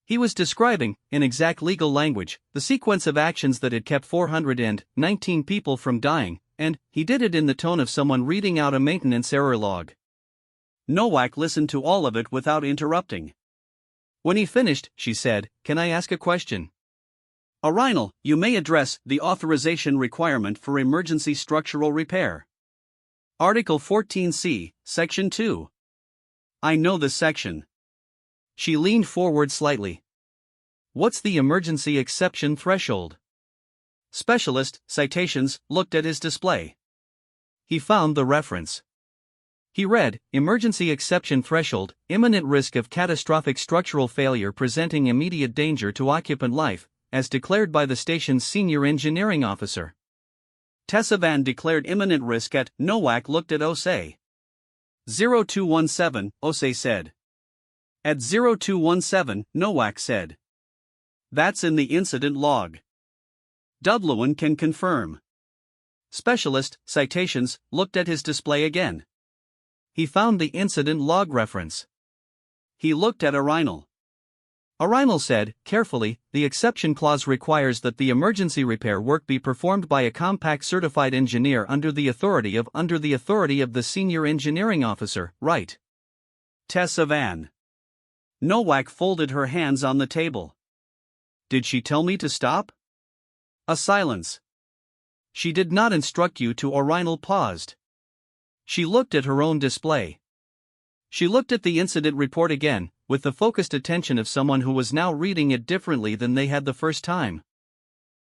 He was describing, in exact legal language, the sequence of actions that had kept 419 people from dying, and he did it in the tone of someone reading out a maintenance error log. Nowak listened to all of it without interrupting. When he finished, she said, "Can I ask a question?" Orinal, you may address the authorization requirement for emergency structural repair. Article 14C, Section 2. I know this section. She leaned forward slightly. What's the emergency exception threshold? Specialist, Citations, looked at his display. He found the reference. He read, Emergency exception threshold, imminent risk of catastrophic structural failure presenting immediate danger to occupant life, as declared by the station's senior engineering officer. Tessa Van declared imminent risk at. Nowak looked at Osei. 0217, Osei said. At 0217, Nowak said. That's in the incident log. Dudlewin can confirm. Specialist, Citations, looked at his display again. He found the incident log reference. He looked at Orinal. Orinal said, carefully, the exception clause requires that the emergency repair work be performed by a compact certified engineer under the authority of the senior engineering officer, right? Tessa Van. Nowak folded her hands on the table. Did she tell me to stop? A silence. She did not instruct you to. Orinal paused. She looked at her own display. She looked at the incident report again, with the focused attention of someone who was now reading it differently than they had the first time.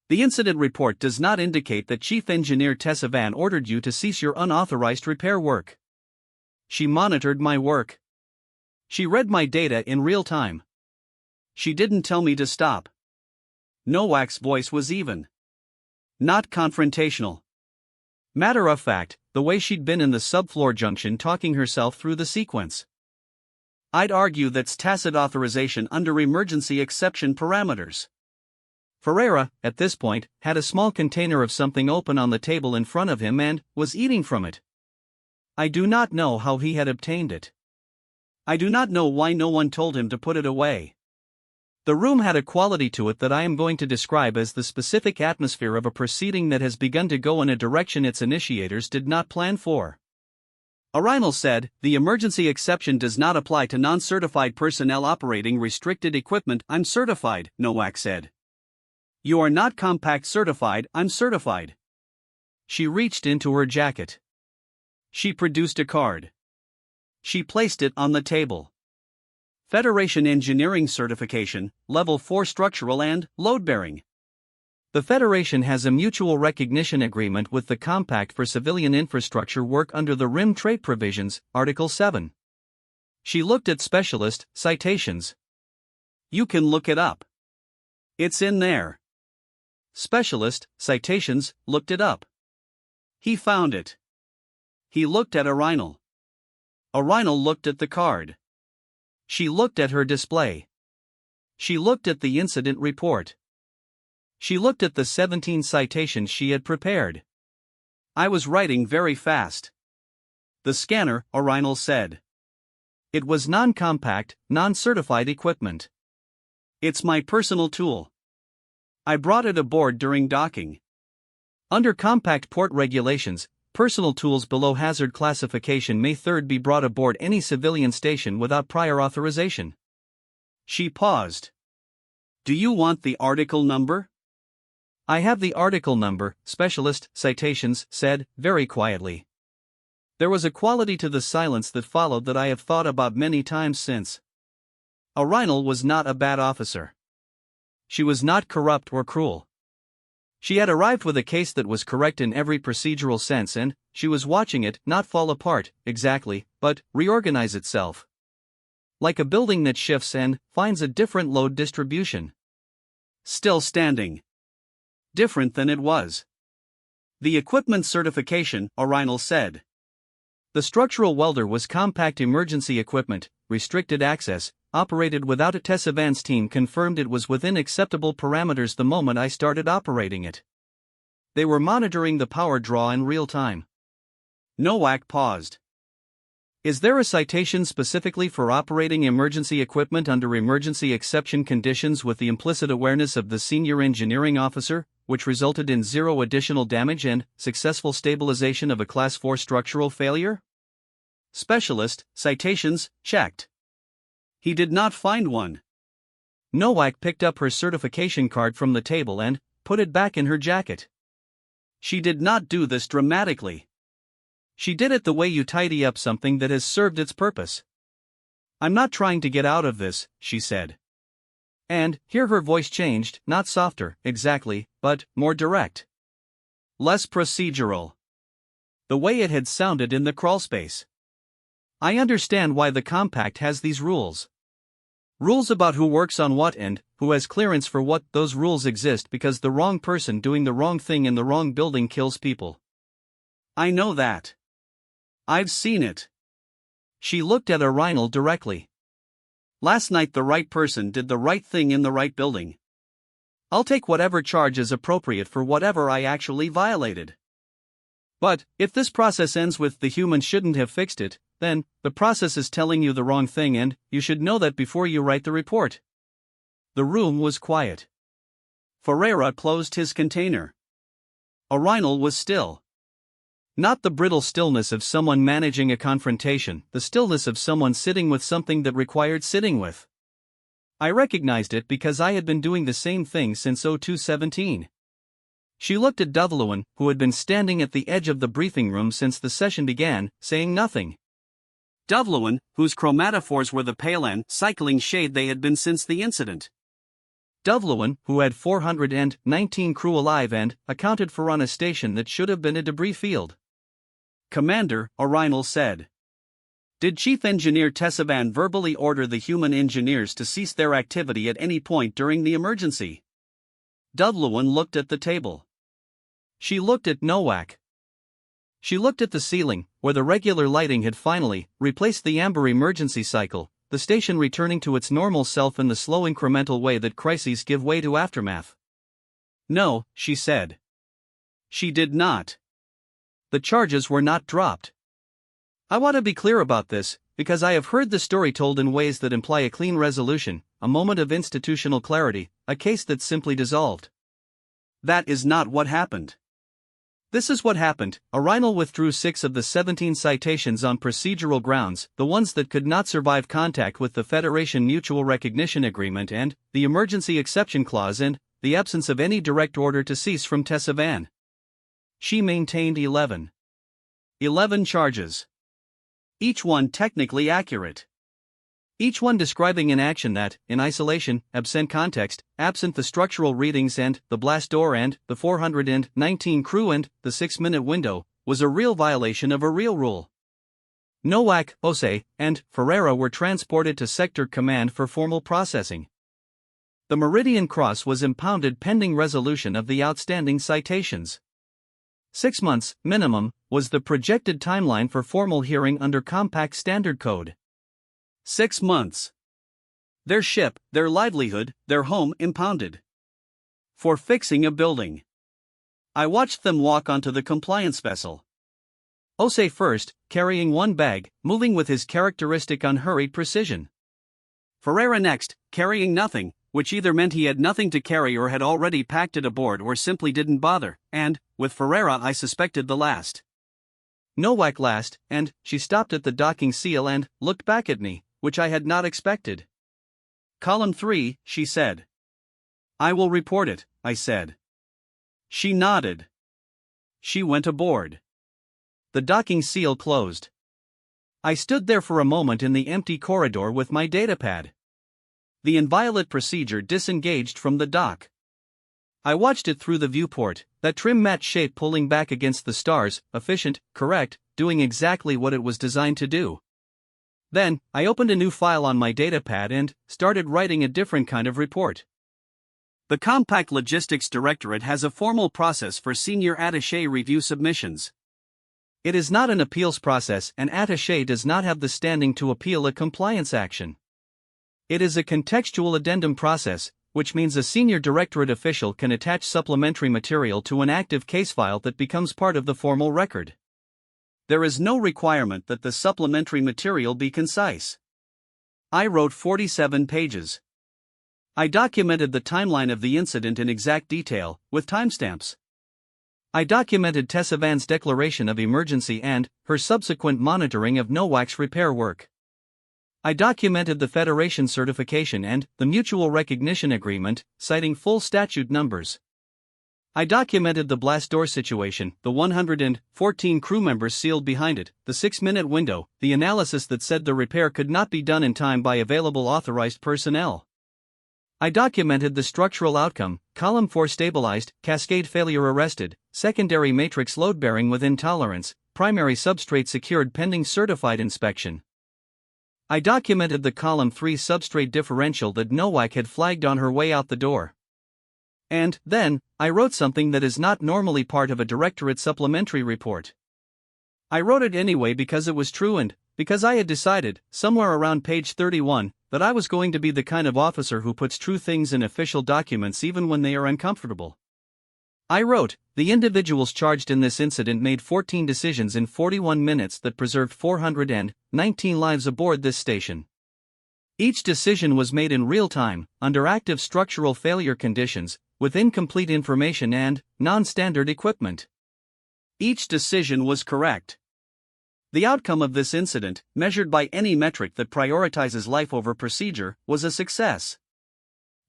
The incident report does not indicate that Chief Engineer Tessa Van ordered you to cease your unauthorized repair work. She monitored my work. She read my data in real time. She didn't tell me to stop. Nowak's voice was even. Not confrontational. Matter of fact, the way she'd been in the subfloor junction talking herself through the sequence. I'd argue that's tacit authorization under emergency exception parameters. Ferreira, at this point, had a small container of something open on the table in front of him and was eating from it. I do not know how he had obtained it. I do not know why no one told him to put it away. The room had a quality to it that I am going to describe as the specific atmosphere of a proceeding that has begun to go in a direction its initiators did not plan for. Orinal said, the emergency exception does not apply to non-certified personnel operating restricted equipment. I'm certified, Nowak said. You are not compact certified. I'm certified. She reached into her jacket. She produced a card. She placed it on the table. Federation Engineering Certification, Level 4 Structural and Load-Bearing. The Federation has a mutual recognition agreement with the Compact for civilian infrastructure work under the RIM Trade Provisions, Article 7. She looked at Specialist, Citations. You can look it up. It's in there. Specialist, Citations, looked it up. He found it. He looked at Orinal. Orinal looked at the card. She looked at her display. She looked at the incident report. She looked at the 17 citations she had prepared. I was writing very fast. The scanner, Orinal said. It was non-compact, non-certified equipment. It's my personal tool. I brought it aboard during docking. Under compact port regulations, personal tools below hazard classification may third be brought aboard any civilian station without prior authorization. She paused. Do you want the article number? I have the article number, Specialist Citations said, very quietly. There was a quality to the silence that followed that I have thought about many times since. O'Reinl was not a bad officer. She was not corrupt or cruel. She had arrived with a case that was correct in every procedural sense, and she was watching it not fall apart, exactly, but reorganize itself. Like a building that shifts and finds a different load distribution. Still standing. Different than it was. The equipment certification, O'Reinl said. The structural welder was compact emergency equipment, restricted access, operated without a Tessavans team confirmed it was within acceptable parameters the moment I started operating it. They were monitoring the power draw in real time. Nowak paused. Is there a citation specifically for operating emergency equipment under emergency exception conditions with the implicit awareness of the senior engineering officer, which resulted in 0 additional damage and successful stabilization of a Class 4 structural failure? Specialist Citations checked. He did not find one. Nowak picked up her certification card from the table and put it back in her jacket. She did not do this dramatically. She did it the way you tidy up something that has served its purpose. I'm not trying to get out of this, she said. And here her voice changed, not softer, exactly, but more direct. Less procedural. The way it had sounded in the crawlspace. I understand why the compact has these rules. Rules about who works on what and who has clearance for what. Those rules exist because the wrong person doing the wrong thing in the wrong building kills people. I know that. I've seen it. She looked at O'Reinl directly. Last night the right person did the right thing in the right building. I'll take whatever charge is appropriate for whatever I actually violated. But if this process ends with the human shouldn't have fixed it, then the process is telling you the wrong thing and you should know that before you write the report. The room was quiet. Ferreira closed his container. O'Reinl was still. Not the brittle stillness of someone managing a confrontation, the stillness of someone sitting with something that required sitting with. I recognized it because I had been doing the same thing since 0217. She looked at Dovluin, who had been standing at the edge of the briefing room since the session began, saying nothing. Dovluin, whose chromatophores were the pale and cycling shade they had been since the incident. Dovluin, who had 419 crew alive and accounted for on a station that should have been a debris field. Commander, O'Reinl said. Did Chief Engineer Tessavan verbally order the human engineers to cease their activity at any point during the emergency? Dovluin looked at the table. She looked at Nowak. She looked at the ceiling, where the regular lighting had finally replaced the amber emergency cycle, the station returning to its normal self in the slow incremental way that crises give way to aftermath. No, she said. She did not. The charges were not dropped. I want to be clear about this, because I have heard the story told in ways that imply a clean resolution, a moment of institutional clarity, a case that simply dissolved. That is not what happened. This is what happened. O'Reinl withdrew 6 of the 17 citations on procedural grounds, the ones that could not survive contact with the Federation Mutual Recognition Agreement and the Emergency Exception Clause and the absence of any direct order to cease from Tessavan. She maintained 11. 11 charges. Each one technically accurate. Each one describing an action that, in isolation, absent context, absent the structural readings and the blast door and the 419 crew and the 6-minute window, was a real violation of a real rule. Nowak, Ose, and Ferreira were transported to Sector Command for formal processing. The Meridian Cross was impounded pending resolution of the outstanding citations. 6 months, minimum, was the projected timeline for formal hearing under Compact Standard Code. 6 months. Their ship, their livelihood, their home impounded. For fixing a building. I watched them walk onto the compliance vessel. Ose first, carrying one bag, moving with his characteristic unhurried precision. Ferreira next, carrying nothing, which either meant he had nothing to carry or had already packed it aboard or simply didn't bother, and, with Ferreira I suspected the last. Nowak last, and she stopped at the docking seal and looked back at me, which I had not expected. Column 3, she said. I will report it, I said. She nodded. She went aboard. The docking seal closed. I stood there for a moment in the empty corridor with my datapad. The inviolate procedure disengaged from the dock. I watched it through the viewport, that trim matte shape pulling back against the stars, efficient, correct, doing exactly what it was designed to do. Then, I opened a new file on my datapad and started writing a different kind of report. The Compact Logistics Directorate has a formal process for senior attaché review submissions. It is not an appeals process, and attaché does not have the standing to appeal a compliance action. It is a contextual addendum process, which means a senior directorate official can attach supplementary material to an active case file that becomes part of the formal record. There is no requirement that the supplementary material be concise. I wrote 47 pages. I documented the timeline of the incident in exact detail, with timestamps. I documented Tessavan's declaration of emergency and her subsequent monitoring of Nowak's repair work. I documented the Federation certification and the mutual recognition agreement, citing full statute numbers. I documented the blast door situation, the 114 crew members sealed behind it, the 6-minute window, the analysis that said the repair could not be done in time by available authorized personnel. I documented the structural outcome, column 4 stabilized, cascade failure arrested, secondary matrix load bearing within tolerance, primary substrate secured pending certified inspection. I documented the column 3 substrate differential that Nowak had flagged on her way out the door. And, then, I wrote something that is not normally part of a directorate supplementary report. I wrote it anyway because it was true and, because I had decided, somewhere around page 31, that I was going to be the kind of officer who puts true things in official documents even when they are uncomfortable. I wrote, the individuals charged in this incident made 14 decisions in 41 minutes that preserved 419 lives aboard this station. Each decision was made in real time, under active structural failure conditions, with incomplete information and non-standard equipment. Each decision was correct. The outcome of this incident, measured by any metric that prioritizes life over procedure, was a success.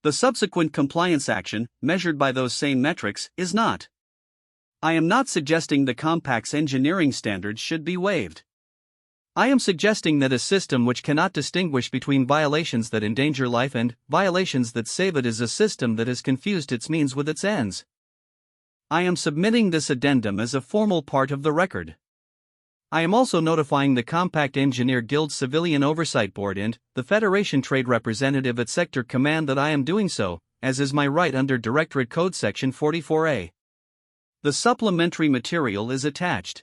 The subsequent compliance action, measured by those same metrics, is not. I am not suggesting the Compact's engineering standards should be waived. I am suggesting that a system which cannot distinguish between violations that endanger life and violations that save it is a system that has confused its means with its ends. I am submitting this addendum as a formal part of the record. I am also notifying the Compact Engineer Guild's Civilian Oversight Board and the Federation Trade Representative at Sector Command that I am doing so, as is my right under Directorate Code Section 44A. The supplementary material is attached.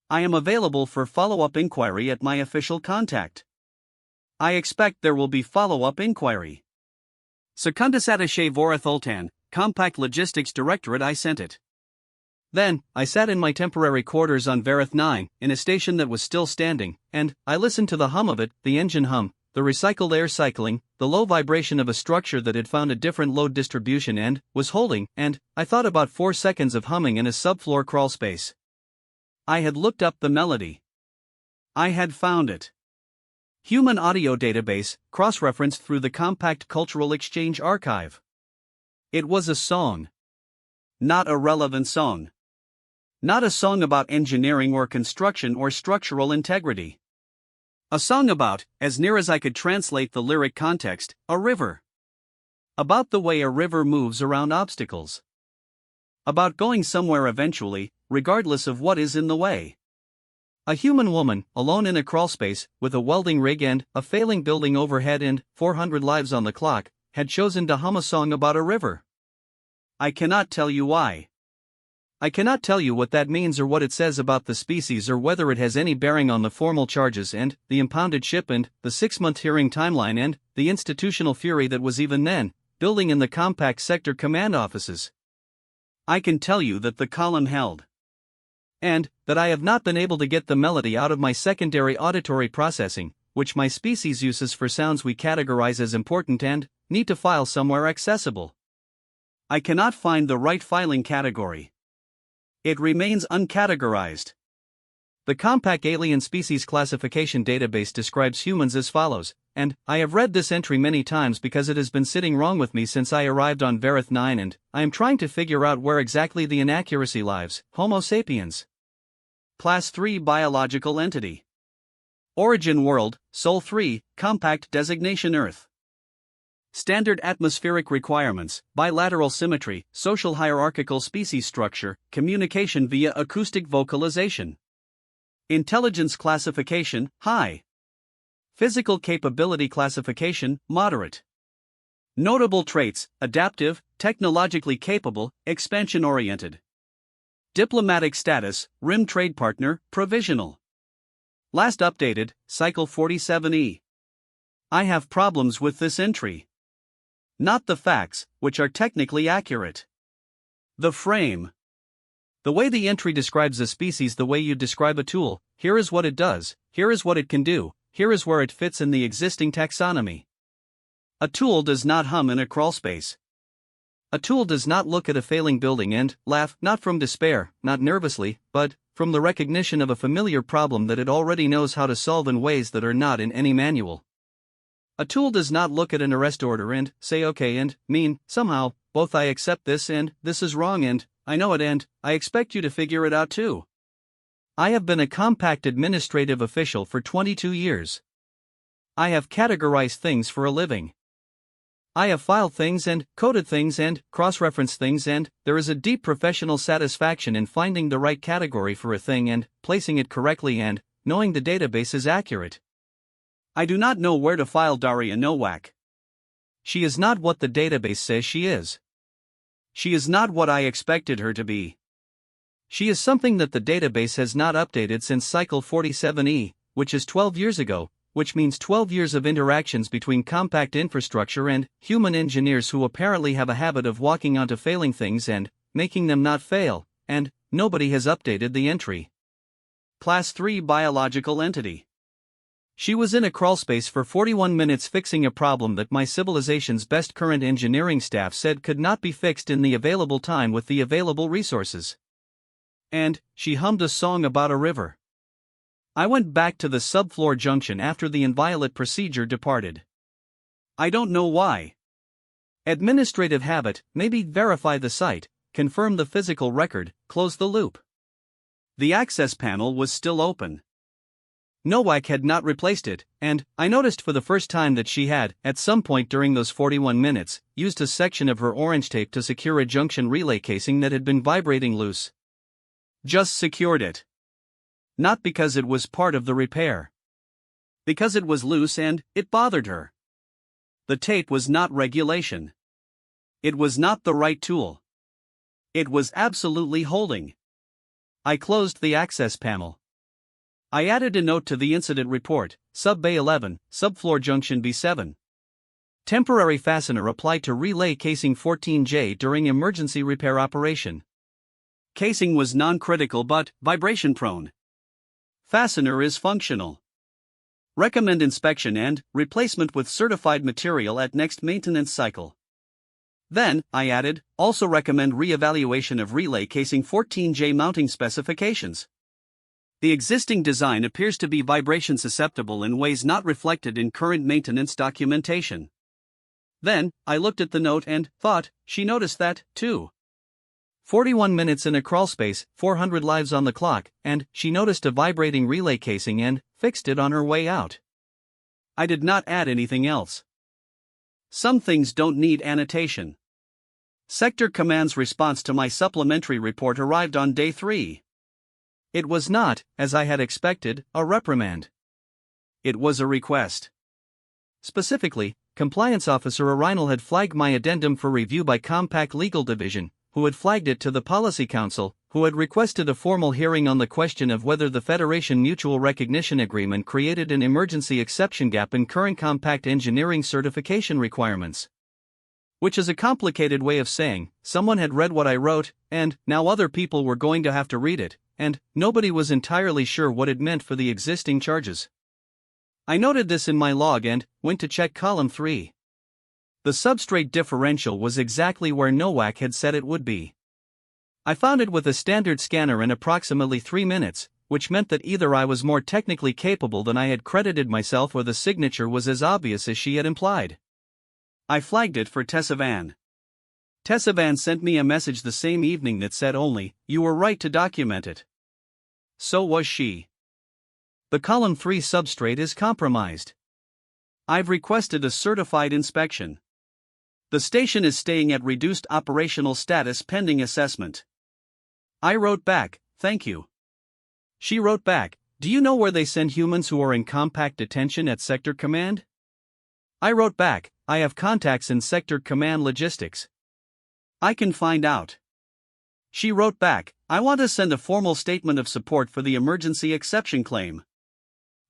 I am available for follow-up inquiry at my official contact. I expect there will be follow-up inquiry. Secundus Attaché Vorathultan, Compact Logistics Directorate. I sent it. Then, I sat in my temporary quarters on Vareth 9, in a station that was still standing, and I listened to the hum of it, the engine hum, the recycled air cycling, the low vibration of a structure that had found a different load distribution and was holding, and I thought about 4 seconds of humming in a subfloor crawl space. I had looked up the melody. I had found it. Human Audio Database, cross-referenced through the Compact Cultural Exchange Archive. It was a song. Not a relevant song. Not a song about engineering or construction or structural integrity. A song about, as near as I could translate the lyric context, a river. About the way a river moves around obstacles. About going somewhere eventually, regardless of what is in the way. A human woman, alone in a crawlspace, with a welding rig and a failing building overhead and 400 lives on the clock, had chosen to hum a song about a river. I cannot tell you why. I cannot tell you what that means or what it says about the species or whether it has any bearing on the formal charges and the impounded ship and the 6-month hearing timeline and the institutional fury that was even then building in the Compact Sector Command offices. I can tell you that the column held. And that I have not been able to get the melody out of my secondary auditory processing, which my species uses for sounds we categorize as important and need to file somewhere accessible. I cannot find the right filing category. It remains uncategorized. The Compact Alien Species Classification Database describes humans as follows, and I have read this entry many times because it has been sitting wrong with me since I arrived on Verith 9 and I am trying to figure out where exactly the inaccuracy lies. Homo sapiens. Class 3 Biological Entity. Origin World, Sol 3, Compact Designation Earth. Standard atmospheric requirements, bilateral symmetry, social hierarchical species structure, communication via acoustic vocalization. Intelligence classification, high. Physical capability classification, moderate. Notable traits, adaptive, technologically capable, expansion-oriented. Diplomatic status, RIM trade partner, provisional. Last updated, cycle 47E. I have problems with this entry. Not the facts, which are technically accurate. The frame. The way the entry describes a species the way you describe a tool, here is what it does, here is what it can do, here is where it fits in the existing taxonomy. A tool does not hum in a crawlspace. A tool does not look at a failing building and laugh, not from despair, not nervously, but from the recognition of a familiar problem that it already knows how to solve in ways that are not in any manual. A tool does not look at an arrest order and say okay and mean, somehow, both I accept this and this is wrong and I know it and I expect you to figure it out too. I have been a compact administrative official for 22 years. I have categorized things for a living. I have filed things and coded things and cross-referenced things and there is a deep professional satisfaction in finding the right category for a thing and placing it correctly and knowing the database is accurate. I do not know where to file Daria Nowak. She is not what the database says she is. She is not what I expected her to be. She is something that the database has not updated since cycle 47E, which is 12 years ago, which means 12 years of interactions between compact infrastructure and human engineers who apparently have a habit of walking onto failing things and making them not fail, and nobody has updated the entry. Class 3 Biological Entity. She was in a crawlspace for 41 minutes fixing a problem that my civilization's best current engineering staff said could not be fixed in the available time with the available resources. And she hummed a song about a river. I went back to the subfloor junction after the inviolate procedure departed. I don't know why. Administrative habit, maybe verify the site, confirm the physical record, close the loop. The access panel was still open. Nowak had not replaced it, and I noticed for the first time that she had, at some point during those 41 minutes, used a section of her orange tape to secure a junction relay casing that had been vibrating loose. Just secured it. Not because it was part of the repair. Because it was loose and it bothered her. The tape was not regulation. It was not the right tool. It was absolutely holding. I closed the access panel. I added a note to the incident report, Sub-Bay 11, Subfloor Junction B7. Temporary fastener applied to relay casing 14J during emergency repair operation. Casing was non-critical but vibration-prone. Fastener is functional. Recommend inspection and replacement with certified material at next maintenance cycle. Then, I added, also recommend re-evaluation of relay casing 14J mounting specifications. The existing design appears to be vibration susceptible in ways not reflected in current maintenance documentation. Then, I looked at the note and thought, she noticed that, too. 41 minutes in a crawlspace, 400 lives on the clock, and she noticed a vibrating relay casing and fixed it on her way out. I did not add anything else. Some things don't need annotation. Sector Command's response to my supplementary report arrived on day 3. It was not, as I had expected, a reprimand. It was a request. Specifically, Compliance Officer Arinal had flagged my addendum for review by Compact Legal Division, who had flagged it to the Policy Council, who had requested a formal hearing on the question of whether the Federation Mutual Recognition Agreement created an emergency exception gap in current compact engineering certification requirements. Which is a complicated way of saying, someone had read what I wrote, and now other people were going to have to read it, and nobody was entirely sure what it meant for the existing charges. I noted this in my log and went to check column 3. The substrate differential was exactly where Nowak had said it would be. I found it with a standard scanner in approximately 3 minutes, which meant that either I was more technically capable than I had credited myself or the signature was as obvious as she had implied. I flagged it for Tessavan. Tessavan sent me a message the same evening that said only, "You were right to document it." So was she. The column 3 substrate is compromised. I've requested a certified inspection. The station is staying at reduced operational status pending assessment. I wrote back, "Thank you." She wrote back, "Do you know where they send humans who are in compact detention at Sector Command?" I wrote back, "I have contacts in Sector Command logistics. I can find out." She wrote back, "I want to send a formal statement of support for the emergency exception claim.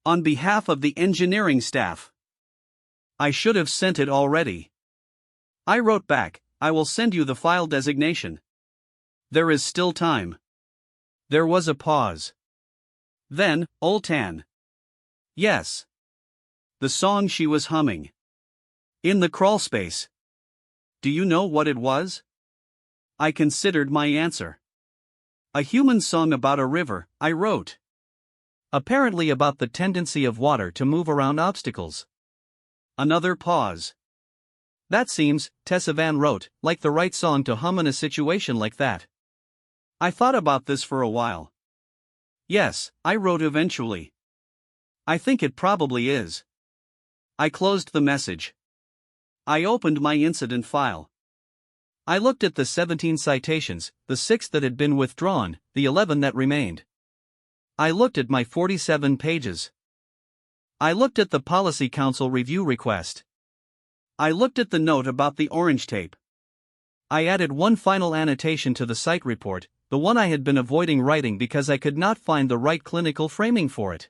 On behalf of the engineering staff." I should have sent it already. I wrote back, "I will send you the file designation. There is still time." There was a pause. Then, "Old Tan." Yes. The song she was humming. In the crawl space. Do you know what it was? I considered my answer. A human song about a river, I wrote. Apparently about the tendency of water to move around obstacles. Another pause. That seems, Tessavan wrote, like the right song to hum in a situation like that. I thought about this for a while. Yes, I wrote eventually. I think it probably is. I closed the message. I opened my incident file. I looked at the 17 citations, the 6 that had been withdrawn, the 11 that remained. I looked at my 47 pages. I looked at the Policy Council review request. I looked at the note about the orange tape. I added one final annotation to the site report, the one I had been avoiding writing because I could not find the right clinical framing for it.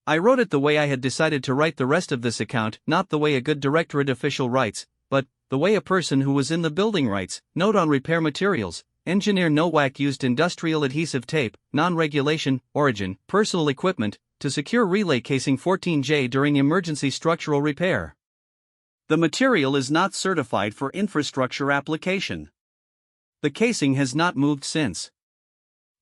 I wrote it the way I had decided to write the rest of this account, not the way a good directorate official writes, but the way a person who was in the building writes. Note on repair materials: Engineer Nowak used industrial adhesive tape, non-regulation, origin, personal equipment, to secure relay casing 14J during emergency structural repair. The material is not certified for infrastructure application. The casing has not moved since.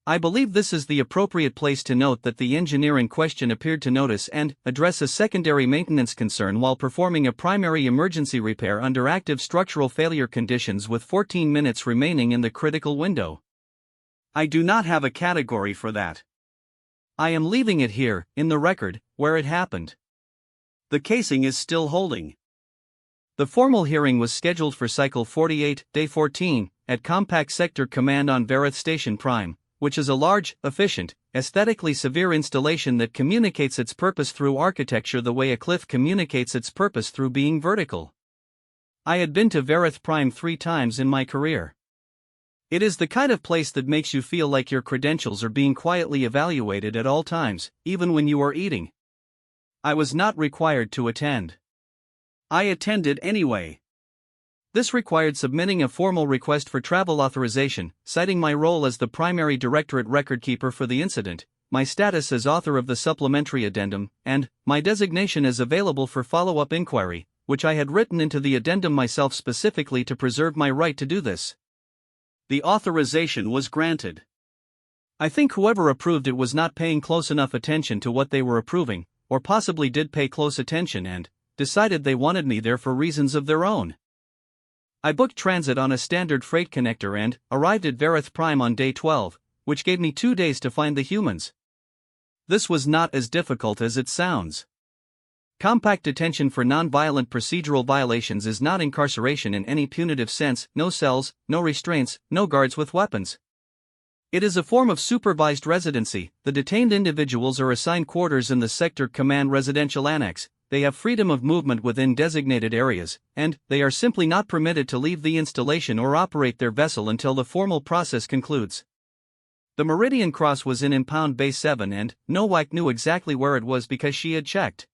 I believe this is the appropriate place to note that the engineer in question appeared to notice and address a secondary maintenance concern while performing a primary emergency repair under active structural failure conditions with 14 minutes remaining in the critical window. I do not have a category for that. I am leaving it here, in the record, where it happened. The casing is still holding. The formal hearing was scheduled for Cycle 48, Day 14, at Compact Sector Command on Vareth Station Prime, which is a large, efficient, aesthetically severe installation that communicates its purpose through architecture the way a cliff communicates its purpose through being vertical. I had been to Vareth Prime 3 times in my career. It is the kind of place that makes you feel like your credentials are being quietly evaluated at all times, even when you are eating. I was not required to attend. I attended anyway. This required submitting a formal request for travel authorization, citing my role as the primary directorate recordkeeper for the incident, my status as author of the supplementary addendum, and my designation as available for follow-up inquiry, which I had written into the addendum myself specifically to preserve my right to do this. The authorization was granted. I think whoever approved it was not paying close enough attention to what they were approving, or possibly did pay close attention and decided they wanted me there for reasons of their own. I booked transit on a standard freight connector and arrived at Vareth Prime on day 12, which gave me 2 days to find the humans. This was not as difficult as it sounds. Compact detention for non-violent procedural violations is not incarceration in any punitive sense, no cells, no restraints, no guards with weapons. It is a form of supervised residency. The detained individuals are assigned quarters in the Sector Command Residential Annex. They have freedom of movement within designated areas, and they are simply not permitted to leave the installation or operate their vessel until the formal process concludes. The Meridian Cross was in Impound Bay 7 and Nowak knew exactly where it was because she had checked.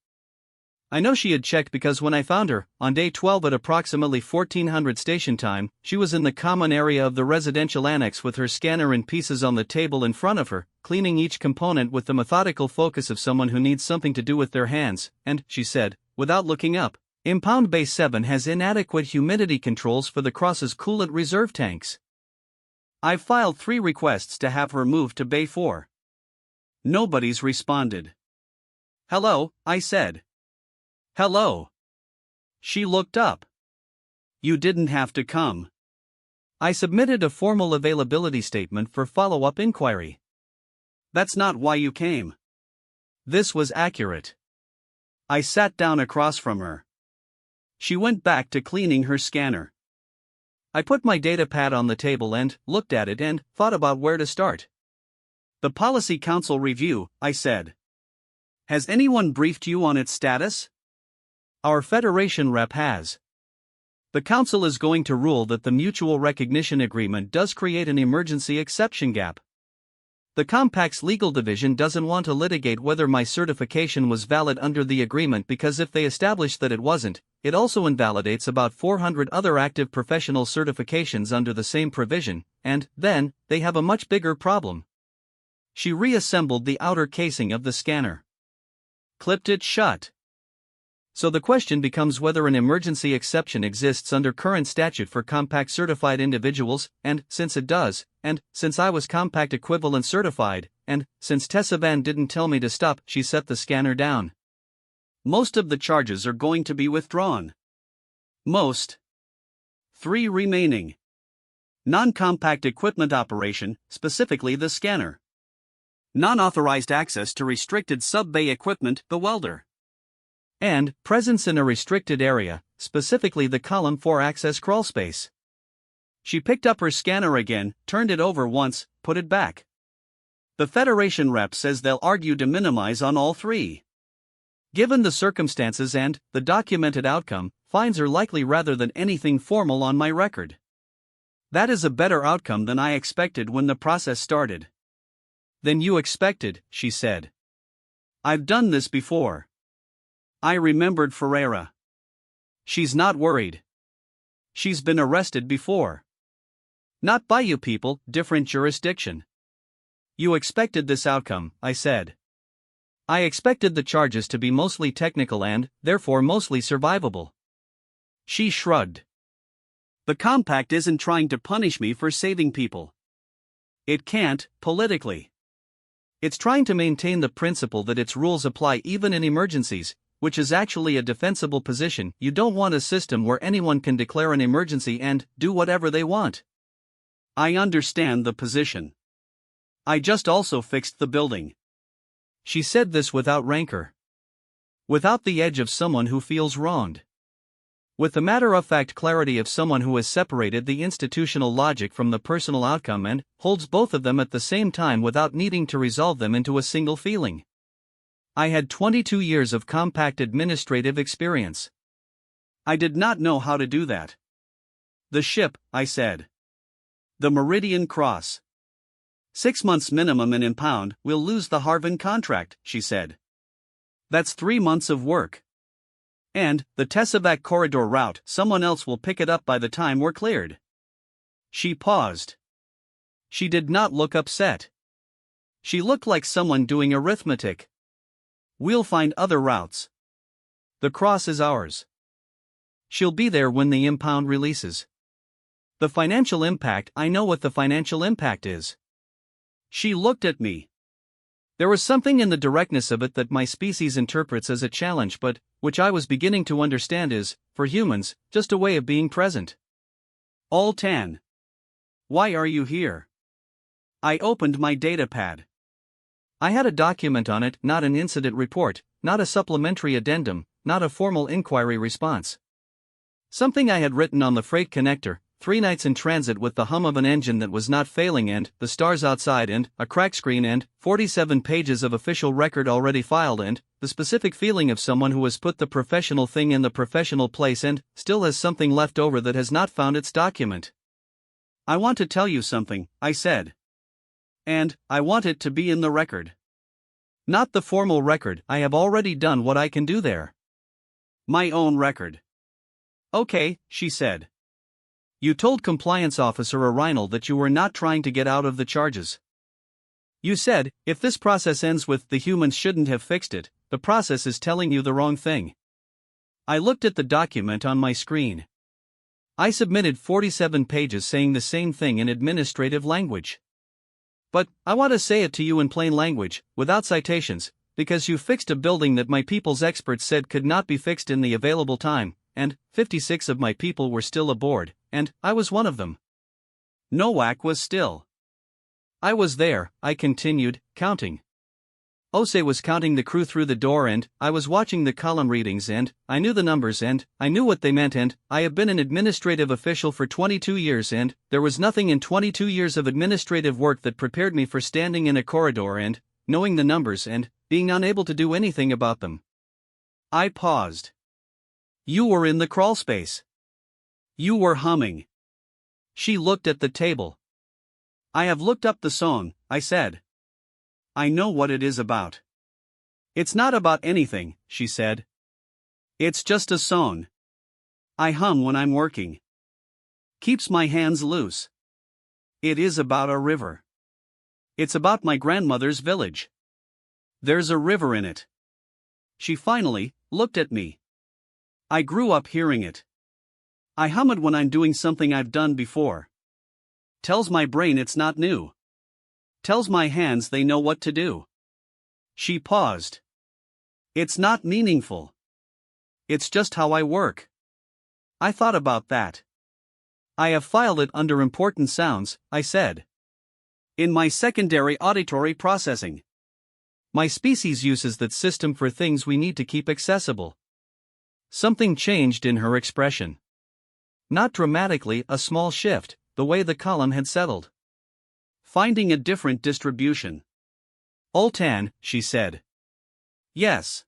I know she had checked because when I found her, on day 12 at approximately 1400 station time, she was in the common area of the residential annex with her scanner in pieces on the table in front of her, cleaning each component with the methodical focus of someone who needs something to do with their hands, and, she said, without looking up, Impound Bay 7 has inadequate humidity controls for the Cross's coolant reserve tanks. I've filed 3 requests to have her moved to Bay 4. Nobody's responded. Hello, I said. Hello. She looked up. You didn't have to come. I submitted a formal availability statement for follow-up inquiry. That's not why you came. This was accurate. I sat down across from her. She went back to cleaning her scanner. I put my datapad on the table and looked at it and thought about where to start. The Policy Council review, I said. Has anyone briefed you on its status? Our Federation rep has. The Council is going to rule that the Mutual Recognition Agreement does create an emergency exception gap. The Compact's legal division doesn't want to litigate whether my certification was valid under the agreement because if they establish that it wasn't, it also invalidates about 400 other active professional certifications under the same provision, and then they have a much bigger problem. She reassembled the outer casing of the scanner. Clipped it shut. So the question becomes whether an emergency exception exists under current statute for Compact certified individuals, and since it does, and since I was Compact equivalent certified, and since Tessa Van didn't tell me to stop, she set the scanner down. Most of the charges are going to be withdrawn. Most. 3 remaining. Non-compact equipment operation, specifically the scanner. Non-authorized access to restricted sub-bay equipment, the welder. And presence in a restricted area, specifically the column 4 access crawlspace. She picked up her scanner again, turned it over once, put it back. The Federation rep says they'll argue to minimize on all 3. Given the circumstances and the documented outcome, fines are likely rather than anything formal on my record. That is a better outcome than I expected when the process started. Than you expected, she said. I've done this before. I remembered Ferreira. She's not worried. She's been arrested before. Not by you people, different jurisdiction. You expected this outcome, I said. I expected the charges to be mostly technical and, therefore, mostly survivable. She shrugged. The Compact isn't trying to punish me for saving people. It can't, politically. It's trying to maintain the principle that its rules apply even in emergencies, which is actually a defensible position. You don't want a system where anyone can declare an emergency and do whatever they want. I understand the position. I just also fixed the building. She said this without rancor. Without the edge of someone who feels wronged. With the matter-of-fact clarity of someone who has separated the institutional logic from the personal outcome and holds both of them at the same time without needing to resolve them into a single feeling. I had 22 years of Compact administrative experience. I did not know how to do that. The ship, I said. The Meridian Cross. 6 months minimum in impound, we'll lose the Harvin contract, she said. That's 3 months of work. And, the Tessavac corridor route, someone else will pick it up by the time we're cleared. She paused. She did not look upset. She looked like someone doing arithmetic. We'll find other routes. The cross is ours. She'll be there when the impound releases. The financial impact, I know what the financial impact is. She looked at me. There was something in the directness of it that my species interprets as a challenge but, which I was beginning to understand is, for humans, just a way of being present. All tan. Why are you here? I opened my datapad. I had a document on it, not an incident report, not a supplementary addendum, not a formal inquiry response. Something I had written on the freight connector, 3 nights in transit with the hum of an engine that was not failing and the stars outside and a crack screen and 47 pages of official record already filed and the specific feeling of someone who has put the professional thing in the professional place and still has something left over that has not found its document. I want to tell you something, I said. And, I want it to be in the record. Not the formal record, I have already done what I can do there. My own record. Okay, she said. You told Compliance Officer Arinal that you were not trying to get out of the charges. You said, if this process ends with the humans shouldn't have fixed it, the process is telling you the wrong thing. I looked at the document on my screen. I submitted 47 pages saying the same thing in administrative language. But I want to say it to you in plain language, without citations, because you fixed a building that my people's experts said could not be fixed in the available time, and 56 of my people were still aboard, and I was one of them. Nowak was still. I was there, I continued, counting. Ose was counting the crew through the door, and I was watching the column readings, and I knew the numbers, and I knew what they meant, and I have been an administrative official for 22 years, and there was nothing in 22 years of administrative work that prepared me for standing in a corridor and knowing the numbers and being unable to do anything about them. I paused. You were in the crawl space. You were humming. She looked at the table. I have looked up the song, I said. I know what it is about. It's not about anything, she said. It's just a song. I hum when I'm working. Keeps my hands loose. It is about a river. It's about my grandmother's village. There's a river in it. She finally looked at me. I grew up hearing it. I hum it when I'm doing something I've done before. Tells my brain it's not new. Tells my hands they know what to do. She paused. It's not meaningful. It's just how I work. I thought about that. I have filed it under important sounds, I said. In my secondary auditory processing. My species uses that system for things we need to keep accessible. Something changed in her expression. Not dramatically, a small shift, the way the column had settled. Finding a different distribution. Oltan, she said. Yes.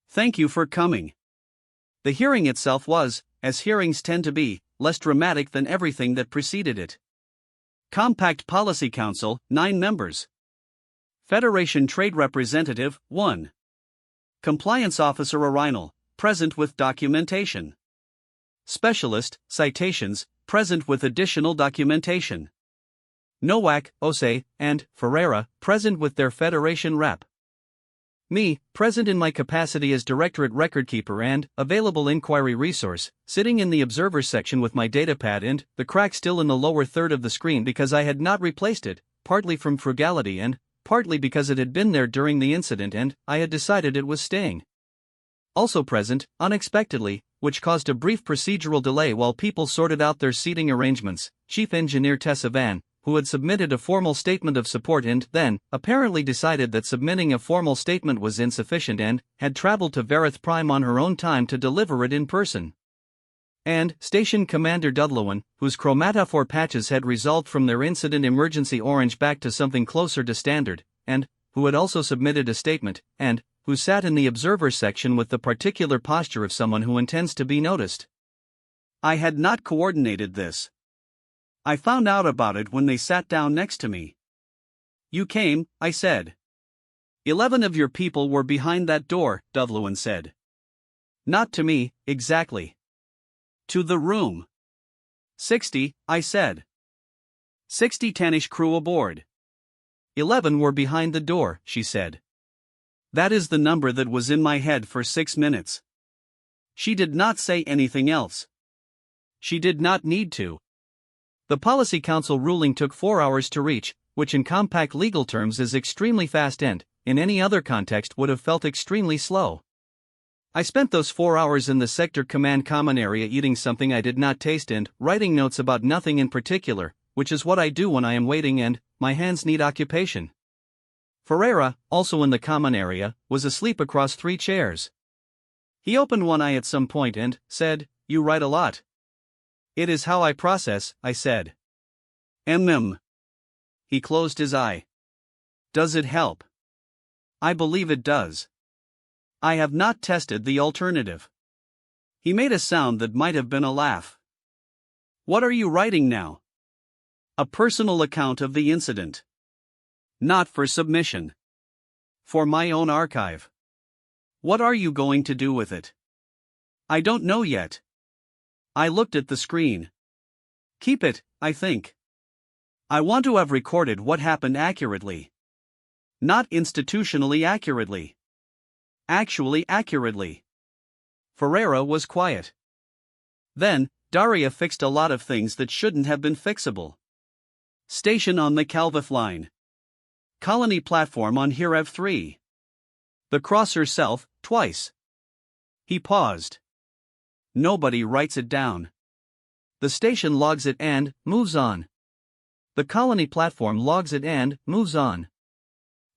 Thank you for coming. The hearing itself was, as hearings tend to be, less dramatic than everything that preceded it. Compact Policy Council, 9 members. Federation Trade Representative, 1. Compliance Officer Orinal, present with documentation. Specialist, Citations, present with additional documentation. Nowak, Ose, and Ferreira, present with their Federation rep. Me, present in my capacity as Directorate Recordkeeper and available inquiry resource, sitting in the Observers section with my datapad and the crack still in the lower third of the screen because I had not replaced it, partly from frugality and partly because it had been there during the incident and I had decided it was staying. Also present, unexpectedly, which caused a brief procedural delay while people sorted out their seating arrangements, Chief Engineer Tessa Van, who had submitted a formal statement of support and then, apparently decided that submitting a formal statement was insufficient and had traveled to Verith Prime on her own time to deliver it in person. And Station Commander Dudlowan, whose chromatophore patches had resolved from their incident emergency orange back to something closer to standard, and who had also submitted a statement, and who sat in the Observers section with the particular posture of someone who intends to be noticed. I had not coordinated this. I found out about it when they sat down next to me. You came, I said. 11 of your people were behind that door, Dudlowan said. Not to me, exactly. To the room. 60, I said. 60 Tanish crew aboard. 11 were behind the door, she said. That is the number that was in my head for 6 minutes. She did not say anything else. She did not need to. The Policy Council ruling took 4 hours to reach, which in compact legal terms is extremely fast and, in any other context would have felt extremely slow. I spent those 4 hours in the Sector Command Common Area eating something I did not taste and writing notes about nothing in particular, which is what I do when I am waiting and my hands need occupation. Ferreira, also in the Common Area, was asleep across 3 chairs. He opened one eye at some point and said, "You write a lot." "It is how I process," I said. He closed his eye. "Does it help?" "I believe it does. I have not tested the alternative." He made a sound that might have been a laugh. "What are you writing now?" "A personal account of the incident. Not for submission. For my own archive." "What are you going to do with it?" "I don't know yet." I looked at the screen. "Keep it, I think. I want to have recorded what happened accurately. Not institutionally accurately. Actually accurately. Ferreira was quiet. Then, Daria fixed a lot of things that shouldn't have been fixable. Station on the Calveth line. Colony platform on Hirev 3. The cross herself, twice. He paused. Nobody writes it down. The station logs it and moves on. The colony platform logs it and moves on.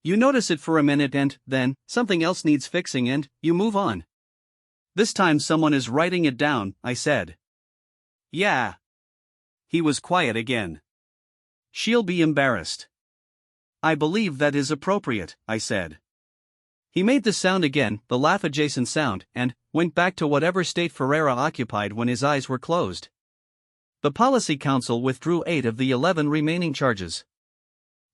You notice it for a minute and then something else needs fixing and you move on. This time someone is writing it down, I said. Yeah. He was quiet again. She'll be embarrassed. I believe that is appropriate, I said. He made the sound again, the laugh-adjacent sound, and went back to whatever state Ferreira occupied when his eyes were closed. The Policy Council withdrew 8 of the 11 remaining charges.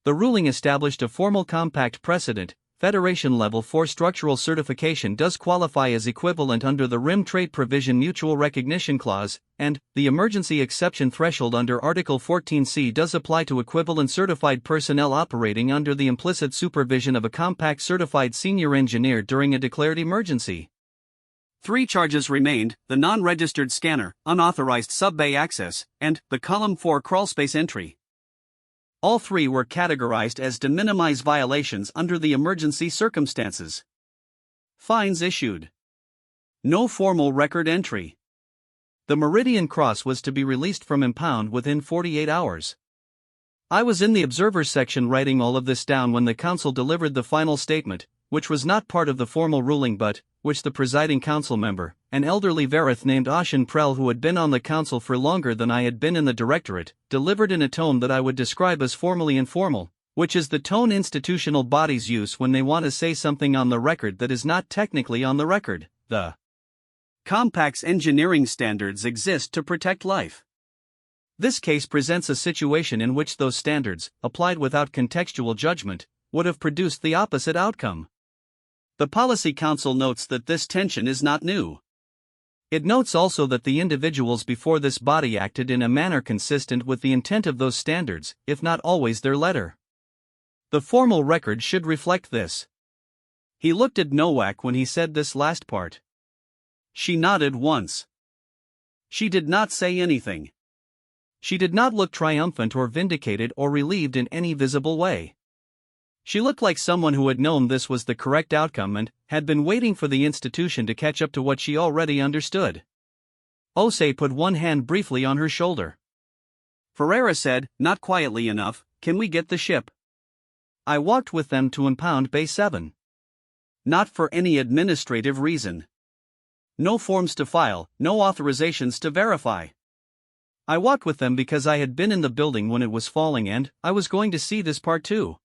The ruling established a formal compact precedent. Federation Level 4 structural certification does qualify as equivalent under the RIM Trade Provision Mutual Recognition Clause, and the emergency exception threshold under Article 14C does apply to equivalent certified personnel operating under the implicit supervision of a compact certified senior engineer during a declared emergency. 3 charges remained: the non-registered scanner, unauthorized sub-bay access, and the Column 4 crawlspace entry. All 3 were categorized as de minimis violations under the emergency circumstances. Fines issued. No formal record entry. The Meridian Cross was to be released from impound within 48 hours. I was in the observers section writing all of this down when the council delivered the final statement, which was not part of the formal ruling but which the presiding council member, an elderly Verith named Ashen Prell who had been on the council for longer than I had been in the directorate, delivered in a tone that I would describe as formally informal, which is the tone institutional bodies use when they want to say something on the record that is not technically on the record. The Compact's engineering standards exist to protect life. This case presents a situation in which those standards, applied without contextual judgment, would have produced the opposite outcome. The Policy Council notes that this tension is not new. It notes also that the individuals before this body acted in a manner consistent with the intent of those standards, if not always their letter. The formal record should reflect this. He looked at Nowak when he said this last part. She nodded once. She did not say anything. She did not look triumphant or vindicated or relieved in any visible way. She looked like someone who had known this was the correct outcome and had been waiting for the institution to catch up to what she already understood. Osei put one hand briefly on her shoulder. Ferreira said, not quietly enough, "Can we get the ship?" I walked with them to impound Bay 7. Not for any administrative reason. No forms to file, no authorizations to verify. I walked with them because I had been in the building when it was falling and I was going to see this part too.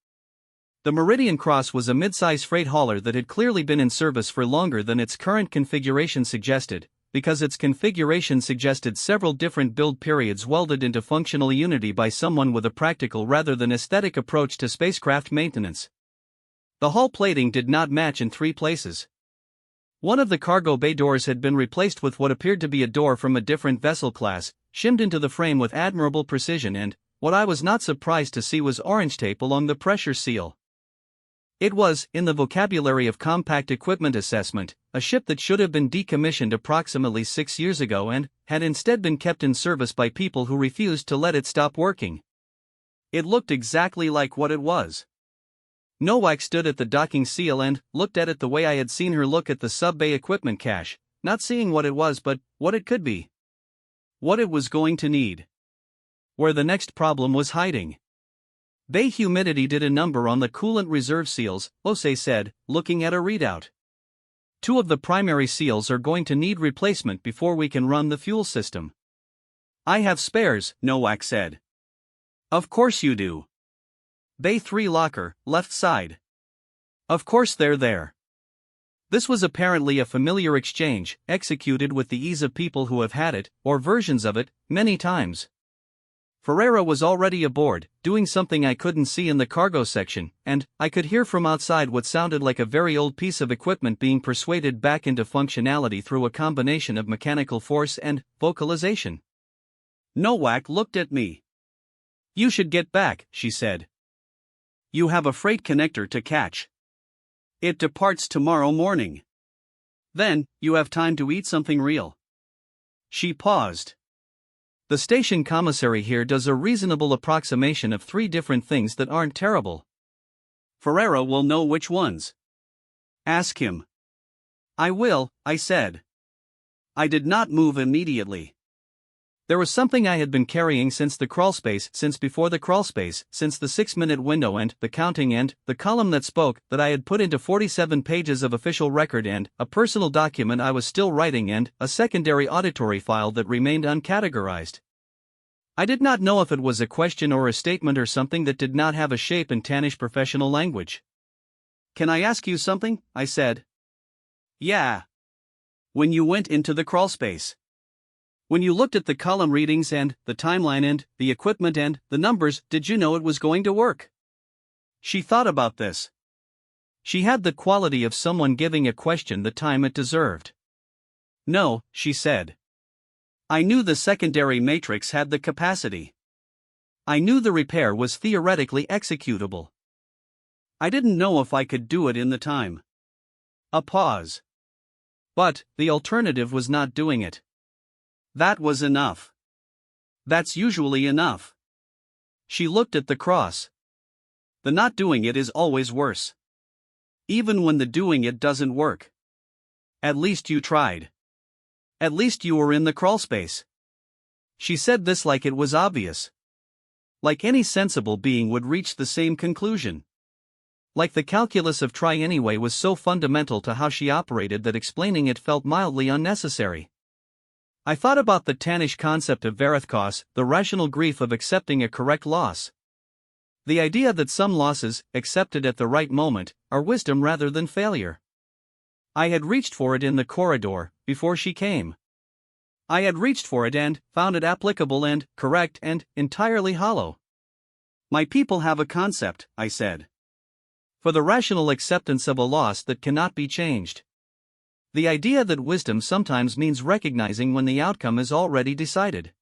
The Meridian Cross was a mid-size freight hauler that had clearly been in service for longer than its current configuration suggested, because its configuration suggested several different build periods welded into functional unity by someone with a practical rather than aesthetic approach to spacecraft maintenance. The hull plating did not match in 3 places. One of the cargo bay doors had been replaced with what appeared to be a door from a different vessel class, shimmed into the frame with admirable precision, and what I was not surprised to see was orange tape along the pressure seal. It was, in the vocabulary of compact equipment assessment, a ship that should have been decommissioned approximately 6 years ago and had instead been kept in service by people who refused to let it stop working. It looked exactly like what it was. Nowak stood at the docking seal and looked at it the way I had seen her look at the sub-bay equipment cache, not seeing what it was but what it could be. What it was going to need. Where the next problem was hiding. Bay humidity did a number on the coolant reserve seals, Osei said, looking at a readout. 2 of the primary seals are going to need replacement before we can run the fuel system. I have spares, Nowak said. Of course you do. Bay 3 locker, left side. Of course they're there. This was apparently a familiar exchange, executed with the ease of people who have had it, or versions of it, many times. Ferreira was already aboard, doing something I couldn't see in the cargo section, and I could hear from outside what sounded like a very old piece of equipment being persuaded back into functionality through a combination of mechanical force and vocalization. Nowak looked at me. You should get back, she said. You have a freight connector to catch. It departs tomorrow morning. Then, you have time to eat something real. She paused. The station commissary here does a reasonable approximation of 3 different things that aren't terrible. Ferrero will know which ones. Ask him. I will, I said. I did not move immediately. There was something I had been carrying since the crawlspace, since before the crawlspace, since the 6-minute window and the counting and the column that spoke, that I had put into 47 pages of official record and a personal document I was still writing and a secondary auditory file that remained uncategorized. I did not know if it was a question or a statement or something that did not have a shape in Tannish professional language. Can I ask you something? I said. Yeah. When you went into the crawlspace. When you looked at the column readings and the timeline and the equipment and the numbers, did you know it was going to work? She thought about this. She had the quality of someone giving a question the time it deserved. No, she said. I knew the secondary matrix had the capacity. I knew the repair was theoretically executable. I didn't know if I could do it in the time. A pause. But the alternative was not doing it. That was enough. That's usually enough. She looked at the cross. The not doing it is always worse. Even when the doing it doesn't work. At least you tried. At least you were in the crawlspace. She said this like it was obvious. Like any sensible being would reach the same conclusion. Like the calculus of try anyway was so fundamental to how she operated that explaining it felt mildly unnecessary. I thought about the Tannish concept of verithkos, the rational grief of accepting a correct loss. The idea that some losses, accepted at the right moment, are wisdom rather than failure. I had reached for it in the corridor, before she came. I had reached for it and found it applicable and correct and entirely hollow. My people have a concept, I said. For the rational acceptance of a loss that cannot be changed. The idea that wisdom sometimes means recognizing when the outcome is already decided.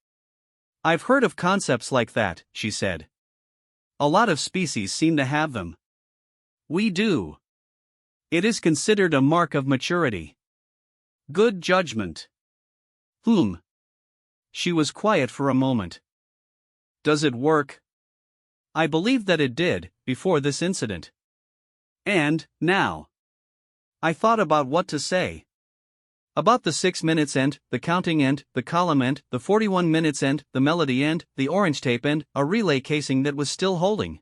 I've heard of concepts like that, she said. A lot of species seem to have them. We do. It is considered a mark of maturity. Good judgment. She was quiet for a moment. Does it work? I believed that it did, before this incident. And, now. I thought about what to say. About the 6 minutes and the counting and the column and the 41 minutes and the melody and the orange tape and a relay casing that was still holding.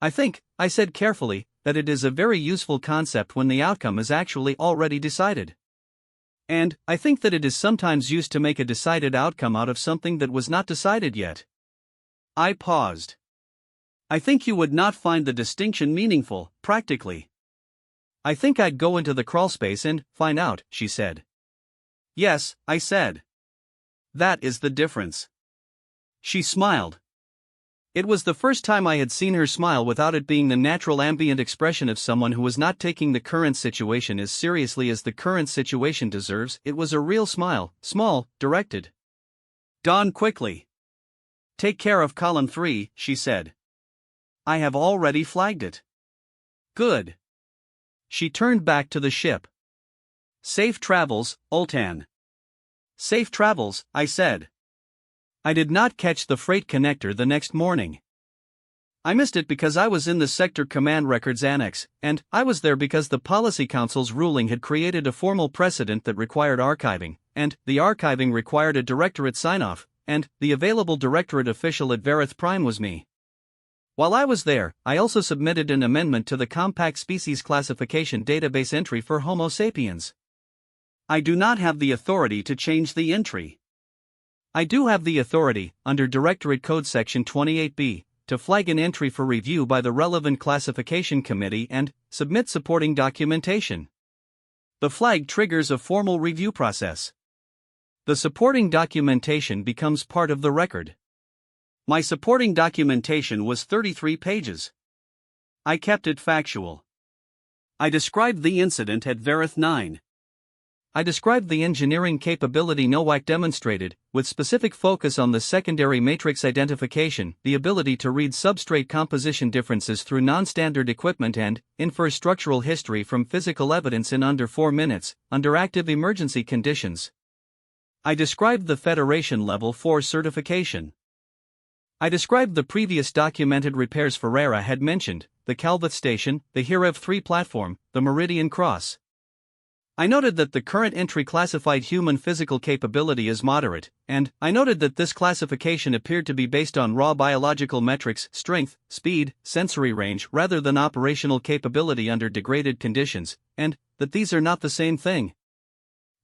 I think, I said carefully, that it is a very useful concept when the outcome is actually already decided. And I think that it is sometimes used to make a decided outcome out of something that was not decided yet. I paused. I think you would not find the distinction meaningful, practically. I think I'd go into the crawlspace and find out, she said. Yes, I said. That is the difference. She smiled. It was the first time I had seen her smile without it being the natural ambient expression of someone who was not taking the current situation as seriously as the current situation deserves. It was a real smile, small, directed. Dawn quickly. Take care of column 3, she said. I have already flagged it. Good. She turned back to the ship. Safe travels, Oltan. Safe travels, I said. I did not catch the freight connector the next morning. I missed it because I was in the Sector Command Records Annex, and I was there because the Policy Council's ruling had created a formal precedent that required archiving, and the archiving required a directorate sign-off, and the available directorate official at Verith Prime was me. While I was there, I also submitted an amendment to the Compact Species Classification Database entry for Homo sapiens. I do not have the authority to change the entry. I do have the authority, under Directorate Code Section 28B, to flag an entry for review by the relevant classification committee and submit supporting documentation. The flag triggers a formal review process. The supporting documentation becomes part of the record. My supporting documentation was 33 pages. I kept it factual. I described the incident at Verith 9. I described the engineering capability NOAC demonstrated, with specific focus on the secondary matrix identification, the ability to read substrate composition differences through non-standard equipment and infer structural history from physical evidence in under 4 minutes, under active emergency conditions. I described the Federation Level 4 certification. I described the previous documented repairs Ferreira had mentioned, the Calveth Station, the Hirev 3 platform, the Meridian Cross. I noted that the current entry classified human physical capability as moderate, and I noted that this classification appeared to be based on raw biological metrics, strength, speed, sensory range rather than operational capability under degraded conditions, and that these are not the same thing.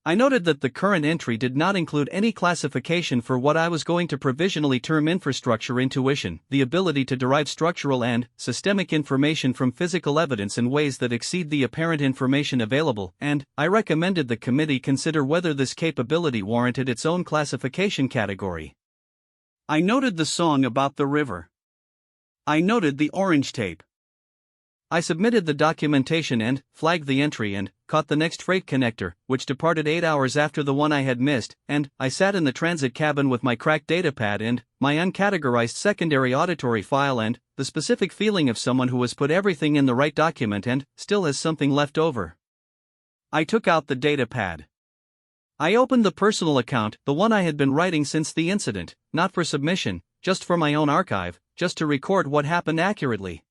I noted that the current entry did not include any classification for what I was going to provisionally term infrastructure intuition, the ability to derive structural and systemic information from physical evidence in ways that exceed the apparent information available, and I recommended the committee consider whether this capability warranted its own classification category. I noted the song about the river. I noted the orange tape. I submitted the documentation and flagged the entry and caught the next freight connector, which departed 8 hours after the one I had missed, and I sat in the transit cabin with my cracked datapad and my uncategorized secondary auditory file and the specific feeling of someone who has put everything in the right document and still has something left over. I took out the datapad. I opened the personal account, the one I had been writing since the incident, not for submission, just for my own archive, just to record what happened accurately.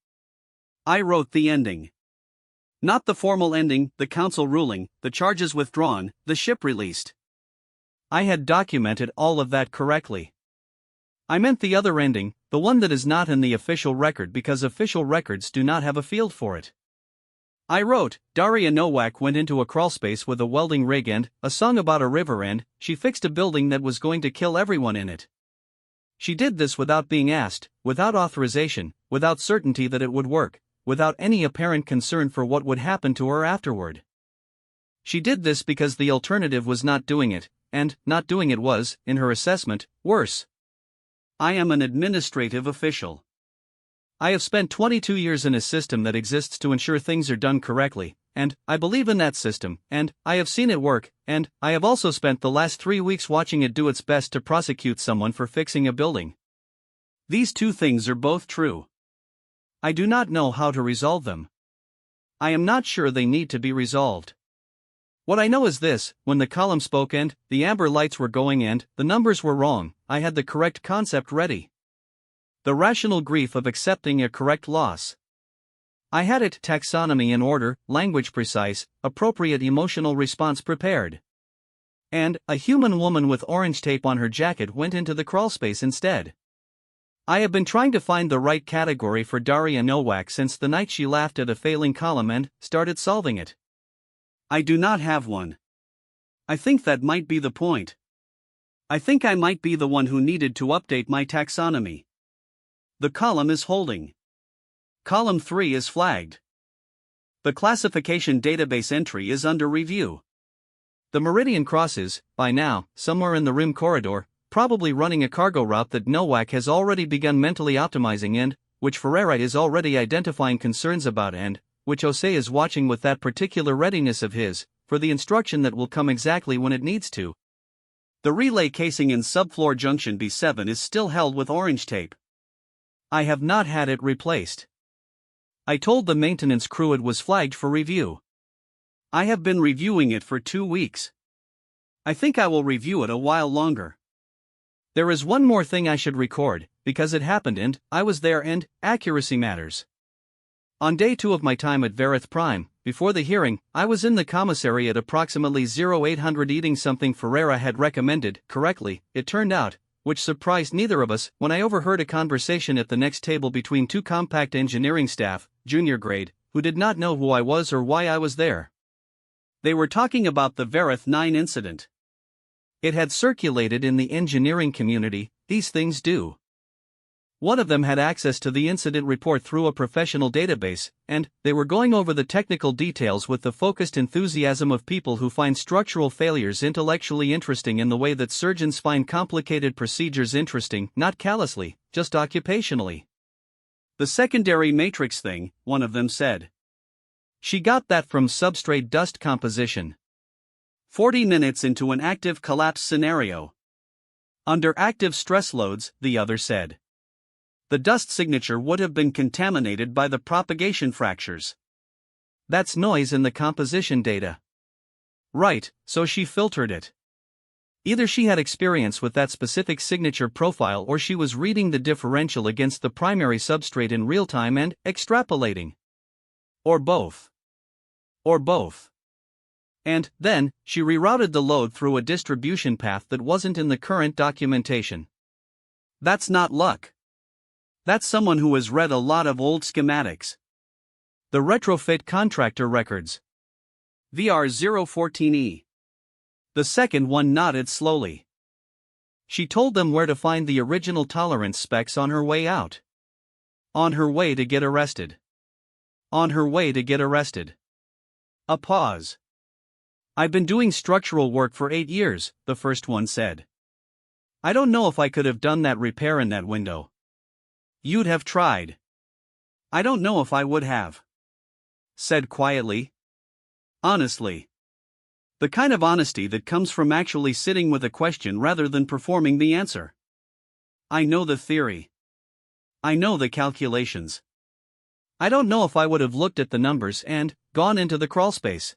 I wrote the ending. Not the formal ending, the council ruling, the charges withdrawn, the ship released. I had documented all of that correctly. I meant the other ending, the one that is not in the official record because official records do not have a field for it. I wrote, Daria Nowak went into a crawlspace with a welding rig and a song about a river and she fixed a building that was going to kill everyone in it. She did this without being asked, without authorization, without certainty that it would work, without any apparent concern for what would happen to her afterward. She did this because the alternative was not doing it, and not doing it was, in her assessment, worse. I am an administrative official. I have spent 22 years in a system that exists to ensure things are done correctly, and I believe in that system, and I have seen it work, and I have also spent the last 3 weeks watching it do its best to prosecute someone for fixing a building. These two things are both true. I do not know how to resolve them. I am not sure they need to be resolved. What I know is this: when the column spoke and the amber lights were going and the numbers were wrong, I had the correct concept ready. The rational grief of accepting a correct loss. I had it: taxonomy in order, language precise, appropriate emotional response prepared. And a human woman with orange tape on her jacket went into the crawlspace instead. I have been trying to find the right category for Daria Nowak since the night she laughed at a failing column and started solving it. I do not have one. I think that might be the point. I think I might be the one who needed to update my taxonomy. The column is holding. Column 3 is flagged. The classification database entry is under review. The Meridian Cross is, by now, somewhere in the Rim corridor, probably running a cargo route that Nowak has already begun mentally optimizing and which Ferreira is already identifying concerns about and which Jose is watching with that particular readiness of his, for the instruction that will come exactly when it needs to. The relay casing in subfloor junction B7 is still held with orange tape. I have not had it replaced. I told the maintenance crew it was flagged for review. I have been reviewing it for 2 weeks. I think I will review it a while longer. There is one more thing I should record, because it happened and I was there and accuracy matters. On day 2 of my time at Verith Prime, before the hearing, I was in the commissary at approximately 0800 eating something Ferreira had recommended, correctly, it turned out, which surprised neither of us, when I overheard a conversation at the next table between 2 compact engineering staff, junior grade, who did not know who I was or why I was there. They were talking about the Verith 9 incident. It had circulated in the engineering community, these things do. One of them had access to the incident report through a professional database, and they were going over the technical details with the focused enthusiasm of people who find structural failures intellectually interesting in the way that surgeons find complicated procedures interesting, not callously, just occupationally. The secondary matrix thing, one of them said. She got that from substrate dust composition. 40 minutes into an active collapse scenario. Under active stress loads, the other said. The dust signature would have been contaminated by the propagation fractures. That's noise in the composition data. Right, so she filtered it. Either she had experience with that specific signature profile or she was reading the differential against the primary substrate in real time and extrapolating. Or both. Or both. And, then, she rerouted the load through a distribution path that wasn't in the current documentation. That's not luck. That's someone who has read a lot of old schematics. The retrofit contractor records. VR014E. The second one nodded slowly. She told them where to find the original tolerance specs on her way out. On her way to get arrested. On her way to get arrested. A pause. I've been doing structural work for 8 years, the first one said. I don't know if I could have done that repair in that window. You'd have tried. I don't know if I would have. Said quietly. Honestly. The kind of honesty that comes from actually sitting with a question rather than performing the answer. I know the theory. I know the calculations. I don't know if I would have looked at the numbers and gone into the crawlspace.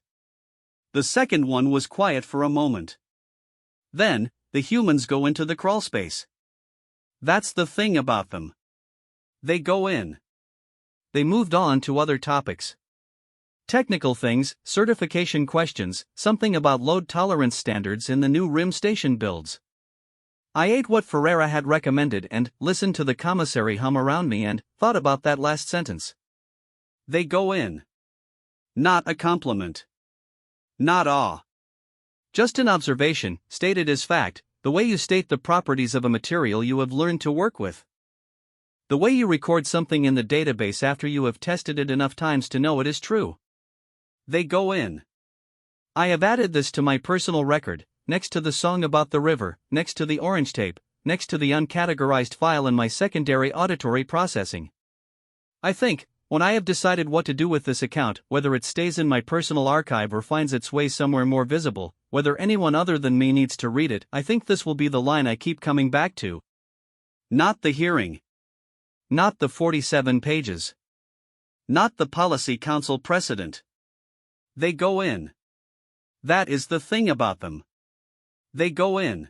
The second one was quiet for a moment. Then, the humans go into the crawlspace. That's the thing about them. They go in. They moved on to other topics. Technical things, certification questions, something about load tolerance standards in the new RIM station builds. I ate what Ferreira had recommended and listened to the commissary hum around me and thought about that last sentence. They go in. Not a compliment. Not awe. Just an observation, stated as fact, the way you state the properties of a material you have learned to work with. The way you record something in the database after you have tested it enough times to know it is true. They go in. I have added this to my personal record, next to the song about the river, next to the orange tape, next to the uncategorized file in my secondary auditory processing. I think, when I have decided what to do with this account, whether it stays in my personal archive or finds its way somewhere more visible, whether anyone other than me needs to read it, I think this will be the line I keep coming back to. Not the hearing. Not the 47 pages. Not the policy council precedent. They go in. That is the thing about them. They go in.